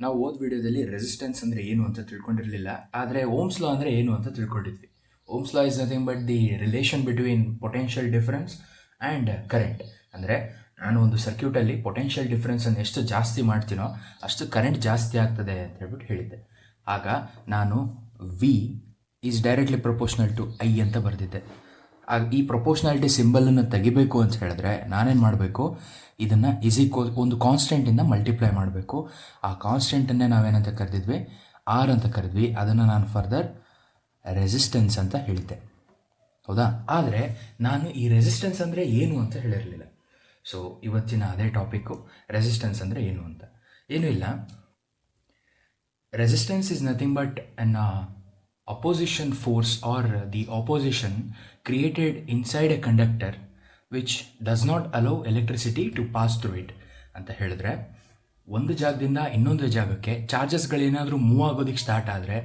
ನಾವು ಓದ್ ವಿಡಿಯೋದಲ್ಲಿ ರೆಸಿಸ್ಟೆನ್ಸ್ ಅಂದರೆ ಏನು ಅಂತ ತಿಳ್ಕೊಂಡಿರಲಿಲ್ಲ, ಆದರೆ ಓಮ್ಸ್ ಲಾ ಅಂದರೆ ಏನು ಅಂತ ತಿಳ್ಕೊಂಡಿದ್ವಿ. Ohm's law is nothing but the relation between potential difference and current. ಅಂದರೆ ನಾನು ಒಂದು ಸರ್ಕ್ಯೂಟಲ್ಲಿ ಪೊಟೆನ್ಷಿಯಲ್ ಡಿಫರೆನ್ಸನ್ನು ಎಷ್ಟು ಜಾಸ್ತಿ ಮಾಡ್ತೀನೋ ಅಷ್ಟು ಕರೆಂಟ್ ಜಾಸ್ತಿ ಆಗ್ತದೆ ಅಂತ ಹೇಳ್ಬಿಟ್ಟು ಹೇಳಿದ್ದೆ. ಆಗ ನಾನು V is directly proportional to I ಅಂತ ಬರೆದಿದ್ದೆ. ಆಗ ಈ ಪ್ರಪೋರ್ಷನಾಲಿಟಿ ಸಿಂಬಲನ್ನು ತೆಗಿಬೇಕು ಅಂತ ಹೇಳಿದ್ರೆ ನಾನೇನು ಮಾಡಬೇಕು, ಇದನ್ನು ಒಂದು ಕಾನ್ಸ್ಟೆಂಟಿಂದ ಮಲ್ಟಿಪ್ಲೈ ಮಾಡಬೇಕು. ಆ ಕಾನ್ಸ್ಟೆಂಟನ್ನೇ ನಾವೇನಂತ ಕರೆದಿದ್ವಿ, ಆರ್ ಅಂತ ಕರೆದ್ವಿ. ಅದನ್ನು ನಾನು ಫರ್ದರ್ ರೆಸಿಸ್ಟೆನ್ಸ್ ಅಂತ ಹೇಳಿದ್ದೆ, ಹೌದಾ? ಆದರೆ ನಾನು ಈ ರೆಸಿಸ್ಟೆನ್ಸ್ ಅಂದರೆ ಏನು ಅಂತ ಹೇಳಿರಲಿಲ್ಲ. ಸೊ ಇವತ್ತಿನ ಅದೇ ಟಾಪಿಕ್ಕು, ರೆಸಿಸ್ಟೆನ್ಸ್ ಅಂದರೆ ಏನು ಅಂತ. ಏನೂ ಇಲ್ಲ, resistance is nothing but an opposition force or the opposition created inside a conductor which does not allow electricity to pass through it ಅಂತ ಹೇಳಿದ್ರೆ, ಒಂದು ಜಾಗದಿಂದ ಇನ್ನೊಂದು ಜಾಗಕ್ಕೆ ಚಾರ್ಜಸ್ಗಳೇನಾದರೂ ಮೂವ್ ಆಗೋದಕ್ಕೆ ಸ್ಟಾರ್ಟ್ ಆದರೆ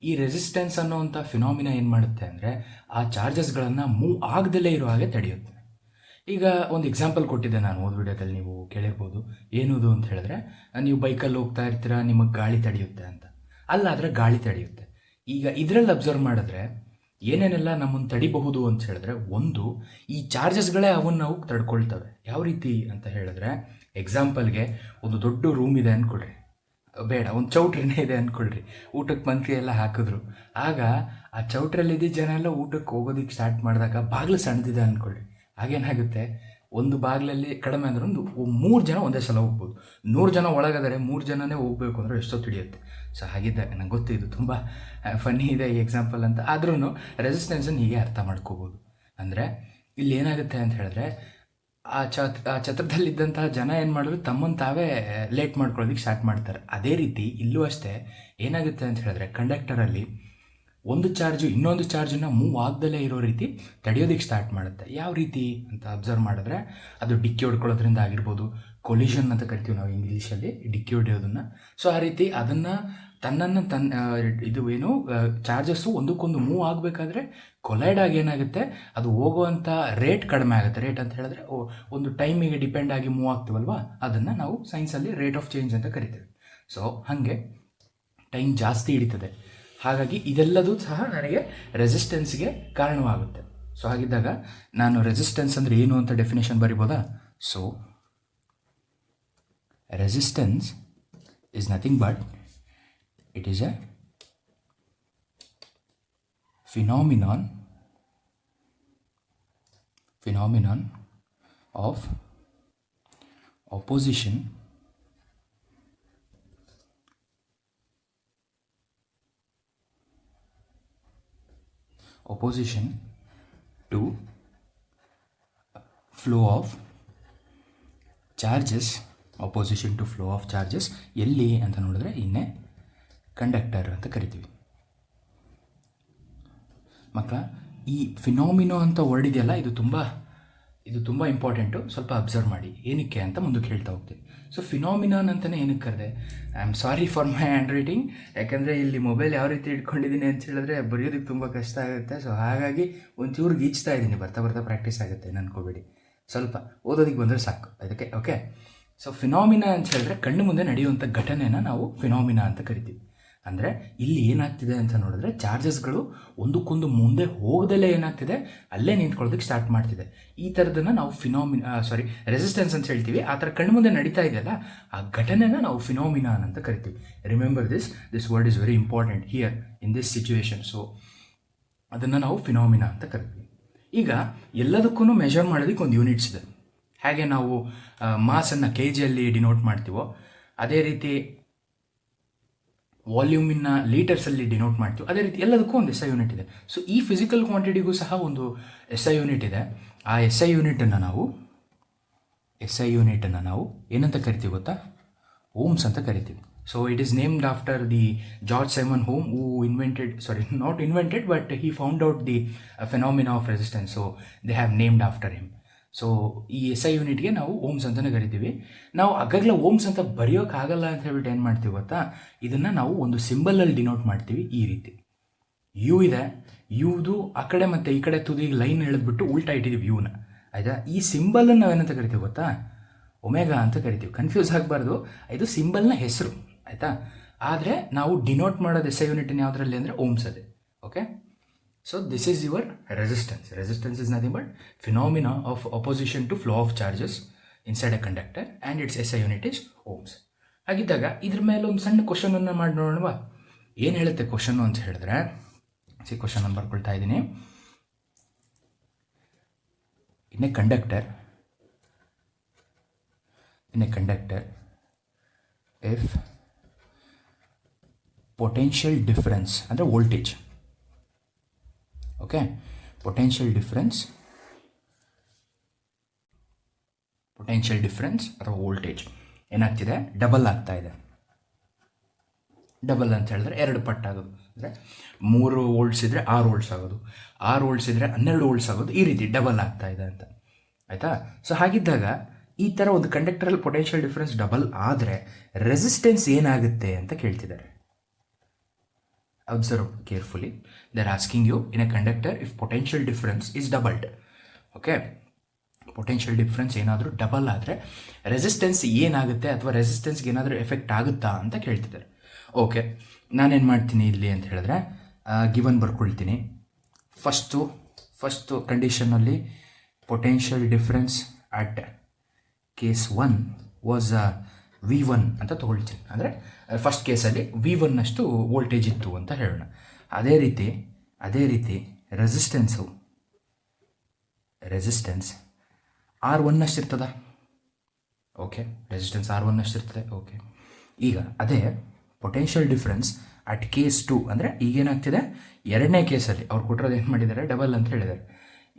ಈ ರೆಸಿಸ್ಟೆನ್ಸ್ ಅನ್ನೋವಂಥ ಫಿನಾಮಿನ ಏನು ಮಾಡುತ್ತೆ ಅಂದರೆ ಆ ಚಾರ್ಜಸ್ಗಳನ್ನು ಮೂವ್ ಆಗದಲ್ಲೇ ಇರೋ ಹಾಗೆ ತಡೆಯುತ್ತೆ. ಈಗ ಒಂದು ಎಕ್ಸಾಂಪಲ್ ಕೊಟ್ಟಿದ್ದೆ ನಾನು ಓದ್ ವಿಡಿಯೋದಲ್ಲಿ, ನೀವು ಕೇಳಿರ್ಬೋದು. ಏನದು ಅಂತ ಹೇಳಿದ್ರೆ, ನೀವು ಬೈಕಲ್ಲಿ ಹೋಗ್ತಾ ಇರ್ತೀರ, ನಿಮಗೆ ಗಾಳಿ ತಡೆಯುತ್ತೆ ಅಂತ. ಅಲ್ಲಾದರೆ ಗಾಳಿ ತಡೆಯುತ್ತೆ. ಈಗ ಇದರಲ್ಲಿ ಅಬ್ಸರ್ವ್ ಮಾಡಿದ್ರೆ ಏನೇನೆಲ್ಲ ನಮ್ಮನ್ನು ತಡಿಬಹುದು ಅಂತ ಹೇಳಿದ್ರೆ, ಒಂದು, ಈ ಚಾರ್ಜಸ್ಗಳೇ ಅವನ್ನ ನಾವು ತಡ್ಕೊಳ್ತವೆ. ಯಾವ ರೀತಿ ಅಂತ ಹೇಳಿದ್ರೆ, ಎಕ್ಸಾಂಪಲ್ಗೆ ಒಂದು ದೊಡ್ಡ ರೂಮ್ ಇದೆ ಅಂದ್ಕೊಳ್ರಿ, ಬೇಡ ಒಂದು ಚೌಟ್ರಿನೇ ಇದೆ ಅಂದ್ಕೊಳ್ರಿ, ಊಟಕ್ಕೆ ಮಂತ್ರಿ ಎಲ್ಲ ಹಾಕಿದ್ರು. ಆಗ ಆ ಚೌಟ್ರಲ್ಲಿದ್ದ ಜನ ಎಲ್ಲ ಊಟಕ್ಕೆ ಹೋಗೋದಕ್ಕೆ ಸ್ಟಾರ್ಟ್ ಮಾಡಿದಾಗ ಬಾಗಿಲು ಸಣ್ಣದಿದೆ ಅಂದ್ಕೊಳ್ರಿ. ಆಗೇನಾಗುತ್ತೆ, ಒಂದು ಬಾಗಿಲಲ್ಲಿ ಕಡಿಮೆ ಅಂದ್ರೆ ಒಂದು 3 ಜನ ಒಂದೇ ಸಲ ಹೋಗ್ಬೋದು. 100 ಜನ ಒಳಗಾದರೆ 3 ಜನನೇ ಹೋಗಬೇಕು ಅಂದರೆ ಎಷ್ಟೊತ್ತು ಹಿಡಿಯುತ್ತೆ. ಸೊ ಹಾಗಿದ್ದಾಗ ನಂಗೆ ಗೊತ್ತು ಇದು ತುಂಬ ಫನ್ನಿ ಇದೆ ಈ ಎಕ್ಸಾಂಪಲ್ ಅಂತ, ಆದ್ರೂ ರೆಸಿಸ್ಟೆನ್ಸನ್ನು ಹೀಗೆ ಅರ್ಥ ಮಾಡ್ಕೋಬೋದು. ಅಂದರೆ ಇಲ್ಲಿ ಏನಾಗುತ್ತೆ ಅಂತ ಹೇಳಿದ್ರೆ, ಆ ಛತ್ರದಲ್ಲಿದ್ದಂತಹ ಜನ ಏನು ಮಾಡಿದ್ರು, ತಮ್ಮನ್ನು ತಾವೇ ಲೇಟ್ ಮಾಡ್ಕೊಳ್ಳೋದಕ್ಕೆ ಸ್ಟಾರ್ಟ್ ಮಾಡ್ತಾರೆ. ಅದೇ ರೀತಿ ಇಲ್ಲೂ ಅಷ್ಟೇ ಏನಾಗುತ್ತೆ ಅಂತ ಹೇಳಿದ್ರೆ, ಕಂಡಕ್ಟರಲ್ಲಿ ಒಂದು ಚಾರ್ಜು ಇನ್ನೊಂದು ಚಾರ್ಜನ್ನು ಮೂವ್ ಆಗದಲ್ಲೇ ಇರೋ ರೀತಿ ತಡೆಯೋದಕ್ಕೆ ಸ್ಟಾರ್ಟ್ ಮಾಡುತ್ತೆ. ಯಾವ ರೀತಿ ಅಂತ ಅಬ್ಸರ್ವ್ ಮಾಡಿದ್ರೆ, ಅದು ಡಿಕ್ಕಿ ಹೊಡ್ಕೊಳ್ಳೋದ್ರಿಂದ ಆಗಿರ್ಬೋದು, ಕೊಲಿಷನ್ ಅಂತ ಕರಿತೀವಿ ನಾವು ಇಂಗ್ಲೀಷಲ್ಲಿ, ಡಿಕ್ಕಿ ಹೊಡೆಯೋದನ್ನು. ಸೊ ಆ ರೀತಿ ಅದನ್ನು ಇದು ಏನು ಚಾರ್ಜಸ್ಸು ಒಂದಕ್ಕೊಂದು ಮೂವ್ ಆಗಬೇಕಾದ್ರೆ ಕೊಲೈಡ್ ಆಗಿ ಏನಾಗುತ್ತೆ, ಅದು ಹೋಗುವಂಥ ರೇಟ್ ಕಡಿಮೆ ಆಗುತ್ತೆ. ರೇಟ್ ಅಂತ ಹೇಳಿದ್ರೆ ಒಂದು ಟೈಮಿಗೆ ಡಿಪೆಂಡ್ ಆಗಿ ಮೂವ್ ಆಗ್ತೀವಲ್ವ, ಅದನ್ನು ನಾವು ಸೈನ್ಸಲ್ಲಿ ರೇಟ್ ಆಫ್ ಚೇಂಜ್ ಅಂತ ಕರಿತೀವಿ. ಸೊ ಹಾಗೆ ಟೈಮ್ ಜಾಸ್ತಿ ಹಿಡಿತದೆ. ಹಾಗಾಗಿ ಇದೆಲ್ಲದೂ ಸಹ ನನಗೆ ರೆಸಿಸ್ಟೆನ್ಸ್ಗೆ ಕಾರಣವಾಗುತ್ತೆ. ಸೊ ಹಾಗಿದ್ದಾಗ ನಾನು ರೆಸಿಸ್ಟೆನ್ಸ್ ಅಂದರೆ ಏನು ಅಂತ ಡೆಫಿನೇಷನ್ ಬರಿಬೋದಾ? So resistance is nothing but it is a phenomenon of opposition to flow of charges. opposition to flow of charges ಎಲ್ಲಿ ಅಂತ ನೋಡಿದ್ರೆ ಇನ್ನೇ ಕಂಡಕ್ಟರ್ ಅಂತ ಕರಿತೀವಿ. ಮಕ್ಕಳ, ಈ ಫಿನಾಮಿನೋ ಅಂತ ವರ್ಡ್ ಇದೆಯಲ್ಲ, ಇದು ತುಂಬ ಇಂಪಾರ್ಟೆಂಟು. ಸ್ವಲ್ಪ ಅಬ್ಸರ್ವ್ ಮಾಡಿ ಏನಕ್ಕೆ ಅಂತ ಮುಂದಕ್ಕೆ ಹೇಳ್ತಾ ಹೋಗ್ತೀನಿ. ಸೊ ಫಿನಾಮಿನಾನ್ ಅಂತಲೇ ಏನಕ್ಕೆ ಕರೆದೆ? I am sorry for my handwriting, ಯಾಕೆಂದರೆ ಇಲ್ಲಿ ಮೊಬೈಲ್ ಯಾವ ರೀತಿ ಇಟ್ಕೊಂಡಿದ್ದೀನಿ ಅಂತ ಹೇಳಿದ್ರೆ ಬರೆಯೋದಕ್ಕೆ ತುಂಬ ಕಷ್ಟ ಆಗುತ್ತೆ. ಸೊ ಹಾಗಾಗಿ ಒಂಚೂರು ಗೀಚ್ತಾ ಇದ್ದೀನಿ, ಬರ್ತಾ ಪ್ರಾಕ್ಟೀಸ್ ಆಗುತ್ತೆ, ಅನ್ಕೋಬೇಡಿ. ಸ್ವಲ್ಪ ಓದೋದಕ್ಕೆ ಬಂದರೆ ಸಾಕು ಅದಕ್ಕೆ. ಓಕೆ, ಸೊ ಫಿನಾಮಿನಾ ಅಂತ ಹೇಳಿದ್ರೆ ಕಣ್ಣು ಮುಂದೆ ನಡೆಯುವಂಥ ಘಟನೆನ ನಾವು ಫಿನಾಮಿನಾ ಅಂತ ಕರಿತೀವಿ. ಅಂದರೆ ಇಲ್ಲಿ ಏನಾಗ್ತಿದೆ ಅಂತ ನೋಡಿದ್ರೆ, ಚಾರ್ಜಸ್ಗಳು ಒಂದಕ್ಕೊಂದು ಮುಂದೆ ಹೋಗದಲ್ಲೇ ಏನಾಗ್ತಿದೆ, ಅಲ್ಲೇ ನಿಂತ್ಕೊಳ್ಳೋದಕ್ಕೆ ಸ್ಟಾರ್ಟ್ ಮಾಡ್ತಿದೆ. ಈ ಥರದನ್ನು ನಾವು ರೆಸಿಸ್ಟೆನ್ಸ್ ಅಂತ ಹೇಳ್ತೀವಿ. ಆ ಥರ ಕಣ್ಣು ಮುಂದೆ ನಡೀತಾ ಇದೆಯಲ್ಲ, ಆ ಘಟನೆನ ನಾವು ಫಿನಾಮಿನಾನ್ ಅಂತ ಕರಿತೀವಿ. Remember this word is very important here in this situation. So ಅದನ್ನು ನಾವು ಫಿನಾಮಿನಾ ಅಂತ ಕರಿತೀವಿ. ಈಗ ಎಲ್ಲದಕ್ಕೂ ಮೆಷರ್ ಮಾಡೋದಕ್ಕೆ ಒಂದು ಯೂನಿಟ್ಸ್ ಇದೆ. ಹಾಗೆ ನಾವು ಮಾಸನ್ನು kgಯಲ್ಲಿ ಡಿನೋಟ್ ಮಾಡ್ತೀವೋ, ಅದೇ ರೀತಿ ವಾಲ್ಯೂಮಿನ ಲೀಟರ್ಸಲ್ಲಿ ಡಿನೋಟ್ ಮಾಡ್ತೀವಿ. ಅದೇ ರೀತಿ ಎಲ್ಲದಕ್ಕೂ ಒಂದು SI ಯೂನಿಟ್ ಇದೆ. ಸೊ ಈ ಫಿಸಿಕಲ್ ಕ್ವಾಂಟಿಟಿಗೂ ಸಹ ಒಂದು SI ಯೂನಿಟ್ ಇದೆ. ಆ SI ಯೂನಿಟನ್ನು ನಾವು ಏನಂತ ಕರಿತೀವಿ ಗೊತ್ತಾ? ಓಮ್ಸ್ ಅಂತ ಕರಿತೀವಿ. So it is named after the George Simon Ohm, who but he found out the phenomena of resistance. So they have named after him. So ಈ SI ಯೂನಿಟ್ಗೆ ನಾವು ಓಮ್ಸ್ ಅಂತಲೇ ಕರಿತೀವಿ. ನಾವು ಆಗಾಗಲೇ ಓಮ್ಸ್ ಅಂತ ಬರೆಯೋಕ್ಕಾಗಲ್ಲ ಅಂತ ಹೇಳ್ಬಿಟ್ಟು ಏನು ಮಾಡ್ತೀವಿ ಗೊತ್ತಾ? ಇದನ್ನು ನಾವು ಒಂದು ಸಿಂಬಲಲ್ಲಿ ಡಿನೋಟ್ ಮಾಡ್ತೀವಿ. ಈ ರೀತಿ ಯು ಇದೆ, ಯುದು ಆ ಕಡೆ ಮತ್ತು ಈ ಕಡೆ ತುದಿಗೆ ಲೈನ್ ಎಳೆದ್ಬಿಟ್ಟು ಉಲ್ಟಾ ಇಟ್ಟಿದ್ದೀವಿ ಯುನ, ಆಯಿತಾ? ಈ ಸಿಂಬಲನ್ನು ನಾವೇನಂತ ಕರಿತೀವಿ ಗೊತ್ತಾ? ಒಮೆಗಾ ಅಂತ ಕರಿತೀವಿ. ಕನ್ಫ್ಯೂಸ್ ಆಗಬಾರ್ದು, ಇದು ಸಿಂಬಲ್ನ ಹೆಸರು, ಆಯಿತಾ. ಆದರೆ ನಾವು ಡಿನೋಟ್ ಮಾಡೋದು ಎಸ್ ಐ ಯೂನಿಟ್ ಯಾವುದರಲ್ಲಿ ಅಂದರೆ ಓಮ್ಸಲ್ಲಿ. Okay, so this is your resistance. Resistance is nothing but phenomena of opposition to flow of charges inside a conductor and it's S I unit is ohms. ಹಾಗಿದ್ದಾಗ ಇದ್ರ ಮೇಲೆ ಒಂದು ಸಣ್ಣ ಕ್ವಶನನ್ನು ಮಾಡಿ ನೋಡೋಣವಾ. ಏನು ಹೇಳುತ್ತೆ ಕ್ವಶನ್ನು ಅಂತ ಹೇಳಿದ್ರೆ, ಕ್ವಶನ್ ನಾನು ಬರ್ಕೊಳ್ತಾ ಇದ್ದೀನಿ. in a conductor if potential difference ಅಂದರೆ ವೋಲ್ಟೇಜ್, ಓಕೆ, ಪೊಟೆನ್ಷಿಯಲ್ ಡಿಫ್ರೆನ್ಸ್ ಅಥವಾ ವೋಲ್ಟೇಜ್ ಏನಾಗ್ತಿದೆ, ಡಬಲ್ ಆಗ್ತಾ ಇದೆ. ಡಬಲ್ ಅಂತ ಹೇಳಿದ್ರೆ 2 ಪಟ್ಟಾಗೋದು. ಅಂದರೆ 3 ವೋಲ್ಟ್ಸ್ ಇದ್ದರೆ 6 ವೋಲ್ಟ್ಸ್ ಆಗೋದು, 6 ವೋಲ್ಟ್ಸ್ ಇದ್ದರೆ 12 ವೋಲ್ಟ್ಸ್ ಆಗೋದು, ಈ ರೀತಿ ಡಬಲ್ ಆಗ್ತಾ ಇದೆ ಅಂತ. ಆಯಿತಾ. ಸೊ ಹಾಗಿದ್ದಾಗ ಈ ಥರ ಒಂದು ಕಂಡಕ್ಟರಲ್ಲಿ ಪೊಟೆನ್ಷಿಯಲ್ ಡಿಫ್ರೆನ್ಸ್ ಡಬಲ್ ಆದರೆ ರೆಸಿಸ್ಟೆನ್ಸ್ ಏನಾಗುತ್ತೆ ಅಂತ ಕೇಳ್ತಿದ್ದಾರೆ. Observe carefully. They are asking you in a conductor if potential difference is doubled. Okay, potential difference ಏನಾದರೂ ಡಬಲ್ ಆದರೆ ರೆಸಿಸ್ಟೆನ್ಸ್ ಏನಾಗುತ್ತೆ ಅಥವಾ ರೆಸಿಸ್ಟೆನ್ಸ್ಗೆ ಏನಾದರೂ ಎಫೆಕ್ಟ್ ಆಗುತ್ತಾ ಅಂತ ಕೇಳ್ತಿದ್ದಾರೆ. ಓಕೆ, ನಾನೇನು ಮಾಡ್ತೀನಿ ಇಲ್ಲಿ ಅಂತ ಹೇಳಿದ್ರೆ ಗಿವನ್ ಬರ್ಕೊಳ್ತೀನಿ. ಫಸ್ಟು ಕಂಡೀಷನಲ್ಲಿ potential difference at case 1 was V1 ಅಂತ ತೊಗೊಳ್ತೀನಿ. ಅಂದರೆ ಫಸ್ಟ್ ಕೇಸಲ್ಲಿ V1 ಅಷ್ಟು ವೋಲ್ಟೇಜ್ ಇತ್ತು ಅಂತ ಹೇಳೋಣ. ಅದೇ ರೀತಿ ರೆಸಿಸ್ಟೆನ್ಸ್ R1 ಅಷ್ಟಿರ್ತದ. ಓಕೆ, ರೆಸಿಸ್ಟೆನ್ಸ್ R1 ಅಷ್ಟಿರ್ತದೆ. ಓಕೆ, ಈಗ ಅದೇ ಪೊಟೆನ್ಷಿಯಲ್ ಡಿಫ್ರೆನ್ಸ್ ಅಟ್ ಕೇಸ್ 2 ಅಂದರೆ ಈಗೇನಾಗ್ತಿದೆ, 2ನೇ ಕೇಸಲ್ಲಿ ಅವ್ರು ಕೊಟ್ಟಿರೋದು ಏನು ಮಾಡಿದ್ದಾರೆ, ಡಬಲ್ ಅಂತ ಹೇಳಿದ್ದಾರೆ.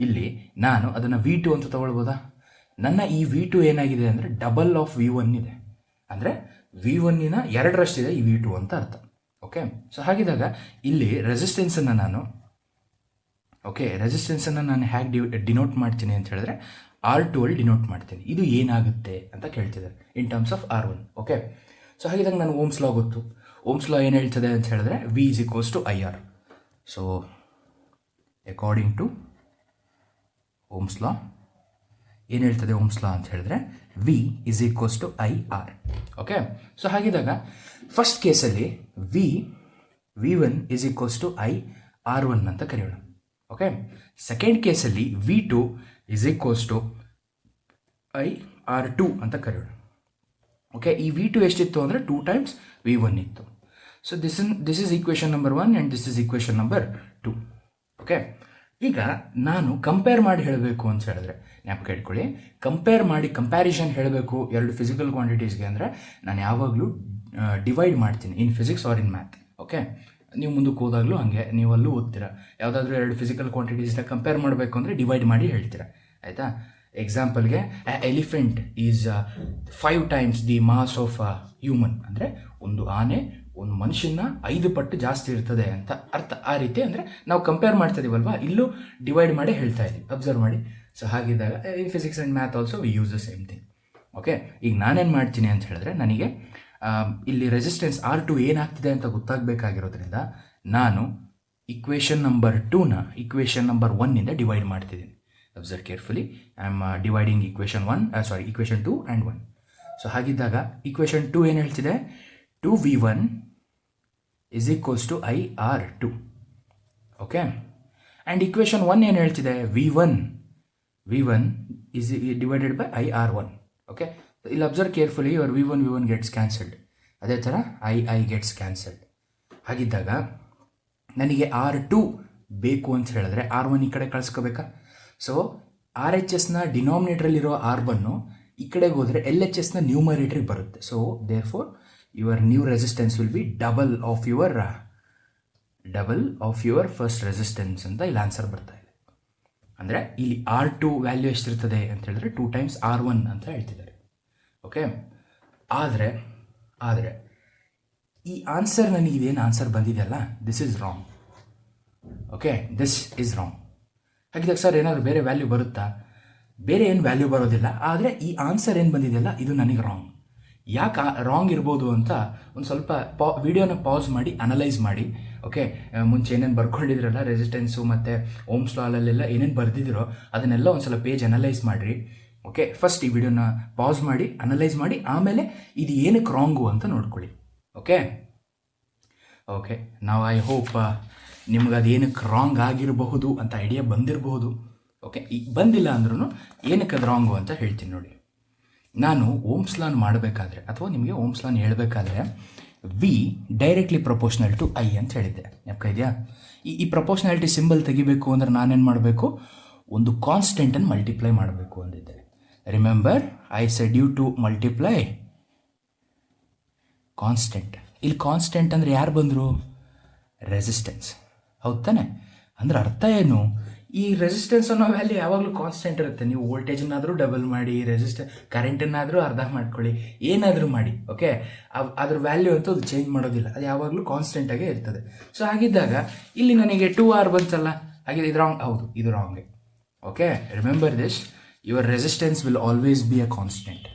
ಇಲ್ಲಿ ನಾನು ಅದನ್ನು V2 ಅಂತ ತೊಗೊಳ್ಬೋದಾ. ನನ್ನ ಈ V2 ಏನಾಗಿದೆ ಅಂದರೆ ಡಬಲ್ ಆಫ್ V1 ಇದೆ. ಅಂದರೆ V1ನ 2ರಷ್ಟಿದೆ ಈ V2 ಅಂತ ಅರ್ಥ. ಓಕೆ, ಸೊ ಹಾಗಿದ್ದಾಗ ಇಲ್ಲಿ ರೆಸಿಸ್ಟೆನ್ಸನ್ನು ನಾನು ಹೇಗೆ ಡಿನೋಟ್ ಮಾಡ್ತೀನಿ ಅಂತ ಹೇಳಿದ್ರೆ R2 ಅಲ್ಲಿ ಡಿನೋಟ್ ಮಾಡ್ತೀನಿ. ಇದು ಏನಾಗುತ್ತೆ ಅಂತ ಕೇಳ್ತಿದ್ದಾರೆ in terms of R1. Okay, so ಹಾಗಿದ್ದಾಗ ನಾನು ಓಮ್ಸ್ ಲಾ ಗೊತ್ತು. ಓಮ್ಸ್ ಲಾ ಏನು ಹೇಳ್ತದೆ ಅಂತ ಹೇಳಿದ್ರೆ V is equals to IR. So according to Ohm's law ಏನು ಹೇಳ್ತದೆ ಓಮ್ಸ್ ಲಾ ಅಂತ ಹೇಳಿದ್ರೆ V is equals to IR. Okay, so ಹಾಗಿದ್ದಾಗ ಫಸ್ಟ್ ಕೇಸಲ್ಲಿ V1 is equals to IR1 ಅಂತ ಕರೆಯೋಣ. ಓಕೆ, ಸೆಕೆಂಡ್ ಕೇಸಲ್ಲಿ V2 is equals to IR2 ಅಂತ ಕರೆಯೋಣ. ಓಕೆ, ಈ V2 ಎಷ್ಟಿತ್ತು ಅಂದರೆ 2 times V1 ಇತ್ತು. So this is equation number 1 and this is equation number 2. Okay, ಈಗ ನಾನು ಕಂಪೇರ್ ಮಾಡಿ ಹೇಳಬೇಕು ಅಂತ ಹೇಳಿದ್ರೆ ಜ್ಞಾಪಕ ಇಟ್ಕೊಳ್ಳಿ, ಕಂಪ್ಯಾರಿಸನ್ ಹೇಳಬೇಕು 2 ಫಿಸಿಕಲ್ ಕ್ವಾಂಟಿಟೀಸ್ಗೆ ಅಂದರೆ ನಾನು ಯಾವಾಗಲೂ ಡಿವೈಡ್ ಮಾಡ್ತೀನಿ in physics or in math. Okay, ನೀವು ಮುಂದಕ್ಕೆ ಹೋದಾಗಲೂ ಹಾಗೆ ನೀವಲ್ಲೂ ಓದ್ತೀರಾ, ಯಾವುದಾದ್ರೂ 2 ಫಿಸಿಕಲ್ ಕ್ವಾಂಟಿಟೀಸ್ನ ಕಂಪೇರ್ ಮಾಡಬೇಕು ಅಂದರೆ ಡಿವೈಡ್ ಮಾಡಿ ಹೇಳ್ತೀರಾ. ಆಯಿತಾ. ಎಕ್ಸಾಂಪಲ್ಗೆ elephant is 5 times the mass of human ಅಂದರೆ ಒಂದು ಆನೆ ಒಂದು ಮನುಷ್ಯನ 5 ಪಟ್ಟು ಜಾಸ್ತಿ ಇರ್ತದೆ ಅಂತ ಅರ್ಥ. ಆ ರೀತಿ ಅಂದರೆ ನಾವು ಕಂಪೇರ್ ಮಾಡ್ತಾ ಇದೀವಲ್ವಾ, ಇಲ್ಲೂ ಡಿವೈಡ್ ಮಾಡಿ ಹೇಳ್ತಾ ಇದ್ದೀವಿ. ಅಬ್ಸರ್ವ್ ಮಾಡಿ. ಸೊ ಹಾಗಿದ್ದಾಗ ಇನ್ physics and math also we use the same thing. Okay, ಈಗ ನಾನೇನು ಮಾಡ್ತೀನಿ ಅಂತ ಹೇಳಿದ್ರೆ ನನಗೆ ಇಲ್ಲಿ ರೆಸಿಸ್ಟೆನ್ಸ್ R2 ಏನಾಗ್ತಿದೆ ಅಂತ ಗೊತ್ತಾಗಬೇಕಾಗಿರೋದ್ರಿಂದ ನಾನು ಇಕ್ವೇಷನ್ ನಂಬರ್ 2ನ ಇಕ್ವೇಷನ್ ನಂಬರ್ 1ಇಂದ ಡಿವೈಡ್ ಮಾಡ್ತಿದ್ದೀನಿ. Observe carefully, I am dividing equation 2 and 1. ಸೊ ಹಾಗಿದ್ದಾಗ ಇಕ್ವೇಷನ್ 2 ಏನು ಹೇಳ್ತಿದೆ, 2V1 is equals to IR2. Okay, and equation 1 ಏನು ಹೇಳ್ತಿದೆ, V1 is divided by IR1. Okay, ಇಲ್ಲಿ observe carefully, your V1 gets cancelled, ಅದೇ ಥರ I ಗೆಟ್ಸ್ ಕ್ಯಾನ್ಸಲ್ಡ್. ಹಾಗಿದ್ದಾಗ ನನಗೆ R2 ಬೇಕು ಅಂತ ಹೇಳಿದ್ರೆ R1 ಈ ಕಡೆ ಕಳಿಸ್ಕೋಬೇಕಾ. ಸೊ RHSನ ಡಿನಾಮಿನೇಟ್ರಲ್ಲಿರೋ R1 ಈ ಕಡೆಗೆ ಹೋದರೆ LHSನ ನ್ಯೂಮರೇಟ್ರಿಗೆ ಬರುತ್ತೆ. So therefore your new resistance will be double of your first resistance ಅಂತ ಇಲ್ಲಿ ಆನ್ಸರ್ ಬರ್ತಾ ಇದೆ. ಅಂದರೆ ಇಲ್ಲಿ R2 ವ್ಯಾಲ್ಯೂ ಎಷ್ಟಿರ್ತದೆ ಅಂತ ಹೇಳಿದ್ರೆ 2 times R1 ಅಂತ ಹೇಳ್ತಿದ್ದಾರೆ. ಓಕೆ, ಆದರೆ ಈ ಆನ್ಸರ್ ನನಗೆ ಇದೇನು ಆನ್ಸರ್ ಬಂದಿದೆಯಲ್ಲ, this is wrong. Okay, this is wrong. ಹಾಗಿದ್ದಾಗ ಸರ್ ಏನಾದರೂ ಬೇರೆ ವ್ಯಾಲ್ಯೂ ಬರುತ್ತಾ? ಬೇರೆ ಏನು ವ್ಯಾಲ್ಯೂ ಬರೋದಿಲ್ಲ, ಆದರೆ ಈ ಆನ್ಸರ್ ಏನು ಬಂದಿದೆಯಲ್ಲ ಇದು ನನಗೆ ರಾಂಗ್. ಯಾಕೆ ರಾಂಗ್ ಇರ್ಬೋದು ಅಂತ ಒಂದು ಸ್ವಲ್ಪ ವಿಡಿಯೋನ ಪಾಸ್ ಮಾಡಿ ಅನಲೈಸ್ ಮಾಡಿ. ಓಕೆ, ಮುಂಚೆ ಏನೇನು ಬರ್ಕೊಂಡಿದ್ರಲ್ಲ ರೆಸಿಸ್ಟೆನ್ಸು ಮತ್ತು ಓಮ್ಸ್ ಲಾಲೆಲ್ಲ ಏನೇನು ಬರೆದಿದ್ದೀರೋ ಅದನ್ನೆಲ್ಲ ಒಂದು ಸಲ ಪೇಜ್ ಅನಲೈಸ್ ಮಾಡಿರಿ. ಓಕೆ, ಫಸ್ಟ್ ಈ ವಿಡಿಯೋನ ಪಾಸ್ ಮಾಡಿ ಅನಲೈಸ್ ಮಾಡಿ ಆಮೇಲೆ ಇದು ಏನಕ್ಕೆ ರಾಂಗು ಅಂತ ನೋಡ್ಕೊಳ್ಳಿ. ಓಕೆ ಓಕೆ ನಾವು ಐ ಹೋಪ್ ನಿಮ್ಗೆ ಅದೇನಕ್ಕೆ ರಾಂಗ್ ಆಗಿರಬಹುದು ಅಂತ ಐಡಿಯಾ ಬಂದಿರಬಹುದು. ಓಕೆ, ಈಗ ಬಂದಿಲ್ಲ ಅಂದ್ರೂ ಏನಕ್ಕೆ ಅದು ರಾಂಗು ಅಂತ ಹೇಳ್ತೀನಿ ನೋಡಿ. ನಾನು ಓಮ್ಸ್ ಲಾನ್ ಮಾಡಬೇಕಾದ್ರೆ ಅಥವಾ ನಿಮಗೆ ಓಮ್ಸ್ ಲಾನ್ ಹೇಳಬೇಕಾದ್ರೆ V directly proportional to I ಅಂತ ಹೇಳಿದ್ದೆ, ನೆನಪು ಇದೆಯಾ? ಈ ಪ್ರಪೋರ್ಷನಾಲಿಟಿ ಸಿಂಬಲ್ ತೆಗಿಬೇಕು ಅಂದರೆ ನಾನೇನು ಮಾಡಬೇಕು, ಒಂದು ಕಾನ್ಸ್ಟೆಂಟನ್ನು ಮಲ್ಟಿಪ್ಲೈ ಮಾಡಬೇಕು ಅಂದಿದ್ದೆ. Remember I said you to multiply constant. ಇಲ್ಲಿ ಕಾನ್ಸ್ಟೆಂಟ್ ಅಂದರೆ ಯಾರು ಬಂದರು? ರೆಸಿಸ್ಟೆನ್ಸ್, ಹೌದು ತಾನೆ? ಅಂದರೆ ಅರ್ಥ ಏನು, ಈ ರೆಸಿಸ್ಟೆನ್ಸ್ ಅನ್ನೋ ವ್ಯಾಲ್ಯೂ ಯಾವಾಗಲೂ ಕಾನ್ಸ್ಟೆಂಟ್ ಇರುತ್ತೆ. ನೀವು ವೋಲ್ಟೇಜನ್ನಾದರೂ ಡಬಲ್ ಮಾಡಿ, ಕರೆಂಟನ್ನಾದರೂ ಅರ್ಧ ಮಾಡ್ಕೊಳ್ಳಿ, ಏನಾದರೂ ಮಾಡಿ, ಓಕೆ, ಅದ್ರ ವ್ಯಾಲ್ಯೂ ಅಂತೂ ಅದು ಚೇಂಜ್ ಮಾಡೋದಿಲ್ಲ, ಅದು ಯಾವಾಗಲೂ ಕಾನ್ಸ್ಟೆಂಟಾಗೇ ಇರ್ತದೆ. ಸೊ ಹಾಗಿದ್ದಾಗ ಇಲ್ಲಿ ನನಗೆ 2R ಬಂತಲ್ಲ, ಹಾಗೆ ಇದು ರಾಂಗ್. ಹೌದು, ಇದು ರಾಂಗೆ. Okay, remember this, your resistance will always be a constant.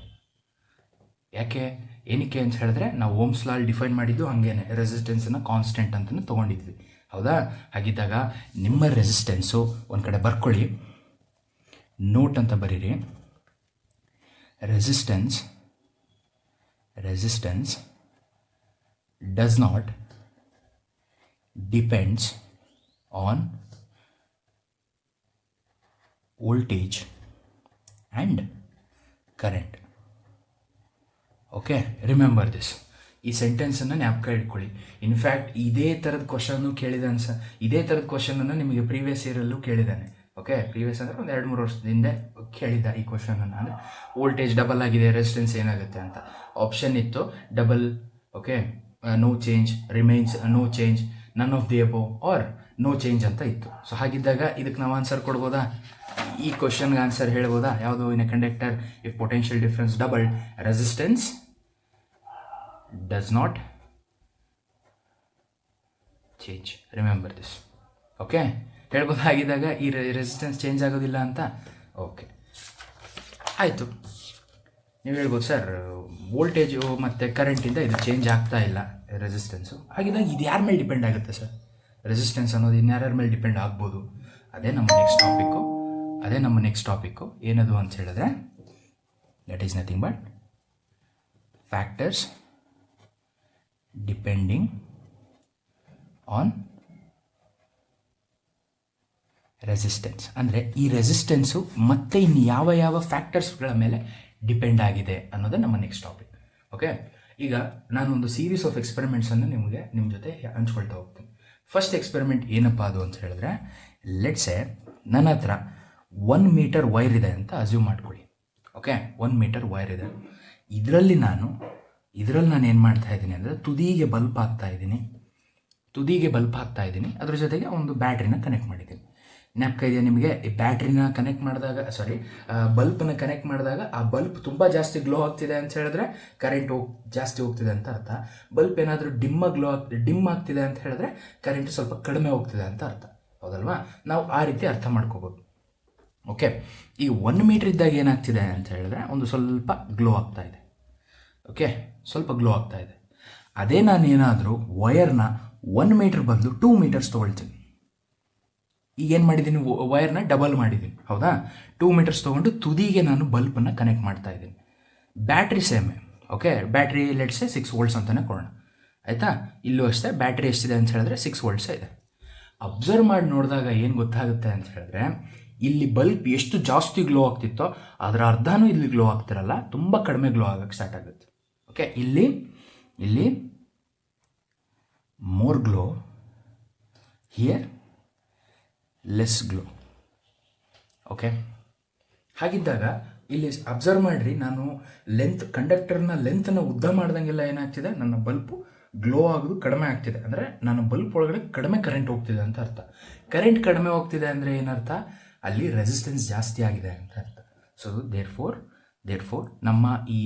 ಯಾಕೆ, ಏನಕ್ಕೆ ಅಂತ ಹೇಳಿದ್ರೆ ನಾವು ಓಮ್ಸ್ ಲಾ ಡಿಫೈನ್ ಮಾಡಿದ್ದು ಹಾಗೇನೆ, ರೆಸಿಸ್ಟೆನ್ಸನ್ನು ಕಾನ್ಸ್ಟೆಂಟ್ ಅಂತಲೂ ತೊಗೊಂಡಿದ್ವಿ, ಹೌದಾ? ಹಾಗಿದ್ದಾಗ ನಿಮ್ಮ ರೆಸಿಸ್ಟೆನ್ಸು ಒಂದು ಕಡೆ ಬರ್ಕೊಳ್ಳಿ, ನೋಟ್ ಅಂತ ಬರೀರಿ. Resistance does not depends on voltage and current. Okay, remember this. ಈ ಸೆಂಟೆನ್ಸನ್ನು ಜ್ಞಾಪಕ ಇಟ್ಕೊಳ್ಳಿ. ಇನ್ಫ್ಯಾಕ್ಟ್ ಇದೇ ಥರದ ಕ್ವಶನ್ನು ಕೇಳಿದ ಇದೇ ಥರದ ಕ್ವಶನನ್ನು ನಿಮಗೆ ಪ್ರೀವಿಯಸ್ ಇಯರಲ್ಲೂ ಕೇಳಿದ್ದಾನೆ. ಓಕೆ, ಪ್ರೀವಿಯಸ್ ಅಂದರೆ ಒಂದು 2-3 ವರ್ಷದ ಹಿಂದೆ ಕೇಳಿದ್ದ ಈ ಕ್ವಶನನ್ನು. ಅಂದರೆ ವೋಲ್ಟೇಜ್ ಡಬಲ್ ಆಗಿದೆ, ರೆಸಿಸ್ಟೆನ್ಸ್ ಏನಾಗುತ್ತೆ ಅಂತ ಆಪ್ಷನ್ ಇತ್ತು. Double, okay, no change, remains no change, none of the above or no change ಅಂತ ಇತ್ತು. ಸೊ ಹಾಗಿದ್ದಾಗ ಇದಕ್ಕೆ ನಾವು ಆನ್ಸರ್ ಕೊಡ್ಬೋದಾ? ಈ ಕ್ವಶನ್ಗೆ ಆನ್ಸರ್ ಹೇಳ್ಬೋದಾ? ಯಾವುದು? ಇನ್ a conductor if potential difference double, resistance does not change. Remember this. Okay, ಹೇಳ್ಬೋದು. ಆಗಿದ್ದಾಗ ಈ ರೆಸಿಸ್ಟೆನ್ಸ್ ಚೇಂಜ್ ಆಗೋದಿಲ್ಲ ಅಂತ. ಓಕೆ, ಆಯಿತು. ನೀವು ಹೇಳ್ಬೋದು ಸರ್ ವೋಲ್ಟೇಜು ಮತ್ತು ಕರೆಂಟಿಂದ ಇದು ಚೇಂಜ್ ಆಗ್ತಾ ಇಲ್ಲ ರೆಸಿಸ್ಟೆನ್ಸು. ಹಾಗಿದ್ದಾಗ ಇದು ಯಾರ ಮೇಲೆ ಡಿಪೆಂಡ್ ಆಗುತ್ತೆ ಸರ್? ರೆಸಿಸ್ಟೆನ್ಸ್ ಅನ್ನೋದು ಇನ್ಯಾರ್ಯಾರ ಮೇಲೆ ಡಿಪೆಂಡ್ ಆಗ್ಬೋದು? ಅದೇ ನಮ್ಮ ನೆಕ್ಸ್ಟ್ ಟಾಪಿಕ್ಕು. ಏನದು ಅಂತ ಹೇಳಿದ್ರೆ, that is nothing but factors depending on resistance. ಅಂದರೆ ಈ ರೆಸಿಸ್ಟೆನ್ಸು ಮತ್ತೆ ಇನ್ನು ಯಾವ ಫ್ಯಾಕ್ಟರ್ಸ್ಗಳ ಮೇಲೆ ಡಿಪೆಂಡ್ ಆಗಿದೆ ಅನ್ನೋದು ನಮ್ಮ ನೆಕ್ಸ್ಟ್ ಟಾಪಿಕ್. ಓಕೆ, ಈಗ ನಾನೊಂದು ಸೀರೀಸ್ ಆಫ್ ಎಕ್ಸ್ಪೆರಿಮೆಂಟ್ಸನ್ನು ನಿಮ್ಮ ಜೊತೆ ಹಂಚ್ಕೊಳ್ತಾ ಹೋಗ್ತೀನಿ. ಫಸ್ಟ್ ಎಕ್ಸ್ಪೆರಿಮೆಂಟ್ ಏನಪ್ಪ ಅದು ಅಂತ ಹೇಳಿದ್ರೆ, ಲೆಟ್ಸೆ ನನ್ನ ಹತ್ರ 1 ಮೀಟರ್ ವೈರ್ ಇದೆ ಅಂತ ಅಸ್ಯೂಮ್ ಮಾಡ್ಕೊಳ್ಳಿ. ಓಕೆ, 1 ಮೀಟರ್ ವೈರ್ ಇದೆ. ಇದರಲ್ಲಿ ನಾನು ಏನು ಮಾಡ್ತಾ ಇದ್ದೀನಿ ಅಂದರೆ, ತುದಿಗೆ ಬಲ್ಪ್ ಹಾಕ್ತಾ ಇದ್ದೀನಿ. ಅದ್ರ ಜೊತೆಗೆ ಒಂದು ಬ್ಯಾಟ್ರಿನ ಕನೆಕ್ಟ್ ಮಾಡಿದ್ದೀನಿ. ಜ್ಞಾಪಕ ಇದೆಯಾ ನಿಮಗೆ? ಈ ಬ್ಯಾಟ್ರಿನ ಕನೆಕ್ಟ್ ಮಾಡಿದಾಗ, ಬಲ್ಪನ್ನ ಕನೆಕ್ಟ್ ಮಾಡಿದಾಗ ಆ ಬಲ್ಪ್ ತುಂಬ ಜಾಸ್ತಿ ಗ್ಲೋ ಆಗ್ತಿದೆ ಅಂತ ಹೇಳಿದ್ರೆ ಕರೆಂಟ್ ಜಾಸ್ತಿ ಹೋಗ್ತಿದೆ ಅಂತ ಅರ್ಥ. ಬಲ್ಪ್ ಏನಾದರೂ ಡಿಮ್ ಆಗ್ತಿದೆ ಅಂತ ಹೇಳಿದ್ರೆ ಕರೆಂಟ್ ಸ್ವಲ್ಪ ಕಡಿಮೆ ಹೋಗ್ತಿದೆ ಅಂತ ಅರ್ಥ, ಹೌದಲ್ವಾ? ನಾವು ಆ ರೀತಿ ಅರ್ಥ ಮಾಡ್ಕೋಬೋದು. ಓಕೆ, ಈ 1 ಮೀಟರ್ ಇದ್ದಾಗ ಏನಾಗ್ತಿದೆ ಅಂತ ಹೇಳಿದ್ರೆ ಒಂದು ಸ್ವಲ್ಪ ಗ್ಲೋ ಆಗ್ತಾ ಇದೆ. ಓಕೆ, ಸ್ವಲ್ಪ ಗ್ಲೋ ಆಗ್ತಾ ಇದೆ. ಅದೇ ನಾನು ಏನಾದರೂ ವಯರ್ನ 1 ಮೀಟರ್ ಬದಲು 2 ಮೀಟರ್ಸ್ ತೊಗೊಳ್ತೀನಿ. ಈಗೇನು ಮಾಡಿದ್ದೀನಿ, ವಯರ್ನ ಡಬಲ್ ಮಾಡಿದ್ದೀನಿ, ಹೌದಾ? 2 ಮೀಟರ್ಸ್ ತೊಗೊಂಡು ತುದಿಗೆ ನಾನು ಬಲ್ಪನ್ನು ಕನೆಕ್ಟ್ ಮಾಡ್ತಾ ಇದ್ದೀನಿ. ಬ್ಯಾಟ್ರಿ ಸೇಮೆ. ಓಕೆ, ಬ್ಯಾಟ್ರಿ ಲೆಟ್ಸೆ 6 ವೋಲ್ಟ್ಸ್ ಅಂತಲೇ ಕೊಡೋಣ, ಆಯಿತಾ? ಇಲ್ಲೂ ಅಷ್ಟೇ ಬ್ಯಾಟ್ರಿ ಎಷ್ಟಿದೆ ಅಂತ ಹೇಳಿದ್ರೆ 6 ವೋಲ್ಟ್ಸೇ ಇದೆ. ಅಬ್ಸರ್ವ್ ಮಾಡಿ ನೋಡಿದಾಗ ಏನು ಗೊತ್ತಾಗುತ್ತೆ ಅಂತ ಹೇಳಿದ್ರೆ, ಇಲ್ಲಿ ಬಲ್ಪ್ ಎಷ್ಟು ಜಾಸ್ತಿ ಗ್ಲೋ ಆಗ್ತಿತ್ತೋ ಅದರ ಅರ್ಧನೂ ಇಲ್ಲಿ ಗ್ಲೋ ಆಗ್ತಿರಲ್ಲ, ತುಂಬ ಕಡಿಮೆ ಗ್ಲೋ ಆಗೋಕ್ಕೆ ಸ್ಟಾರ್ಟ್ ಆಗುತ್ತೆ. ಓಕೆ, ಇಲ್ಲಿ more glow, here less glow. Okay, ಹಾಗಿದ್ದಾಗ ಇಲ್ಲಿ ಅಬ್ಸರ್ವ್ ಮಾಡಿರಿ, ನಾನು ಕಂಡಕ್ಟರ್ನ ಲೆಂತನ್ನು ಉದ್ದ ಮಾಡ್ದಂಗೆಲ್ಲ ಏನಾಗ್ತಿದೆ, ನನ್ನ ಬಲ್ಪು ಗ್ಲೋ ಆಗೋದು ಕಡಿಮೆ ಆಗ್ತಿದೆ. ಅಂದರೆ ನನ್ನ ಬಲ್ಪ್ ಒಳಗಡೆ ಕಡಿಮೆ ಕರೆಂಟ್ ಹೋಗ್ತಿದೆ ಅಂತ ಅರ್ಥ. ಕರೆಂಟ್ ಕಡಿಮೆ ಹೋಗ್ತಿದೆ ಅಂದರೆ ಏನರ್ಥ? ಅಲ್ಲಿ ರೆಸಿಸ್ಟೆನ್ಸ್ ಜಾಸ್ತಿ ಆಗಿದೆ ಅಂತ ಅರ್ಥ. ಸೊ ದೇರ್ ಫೋರ್ ನಮ್ಮ ಈ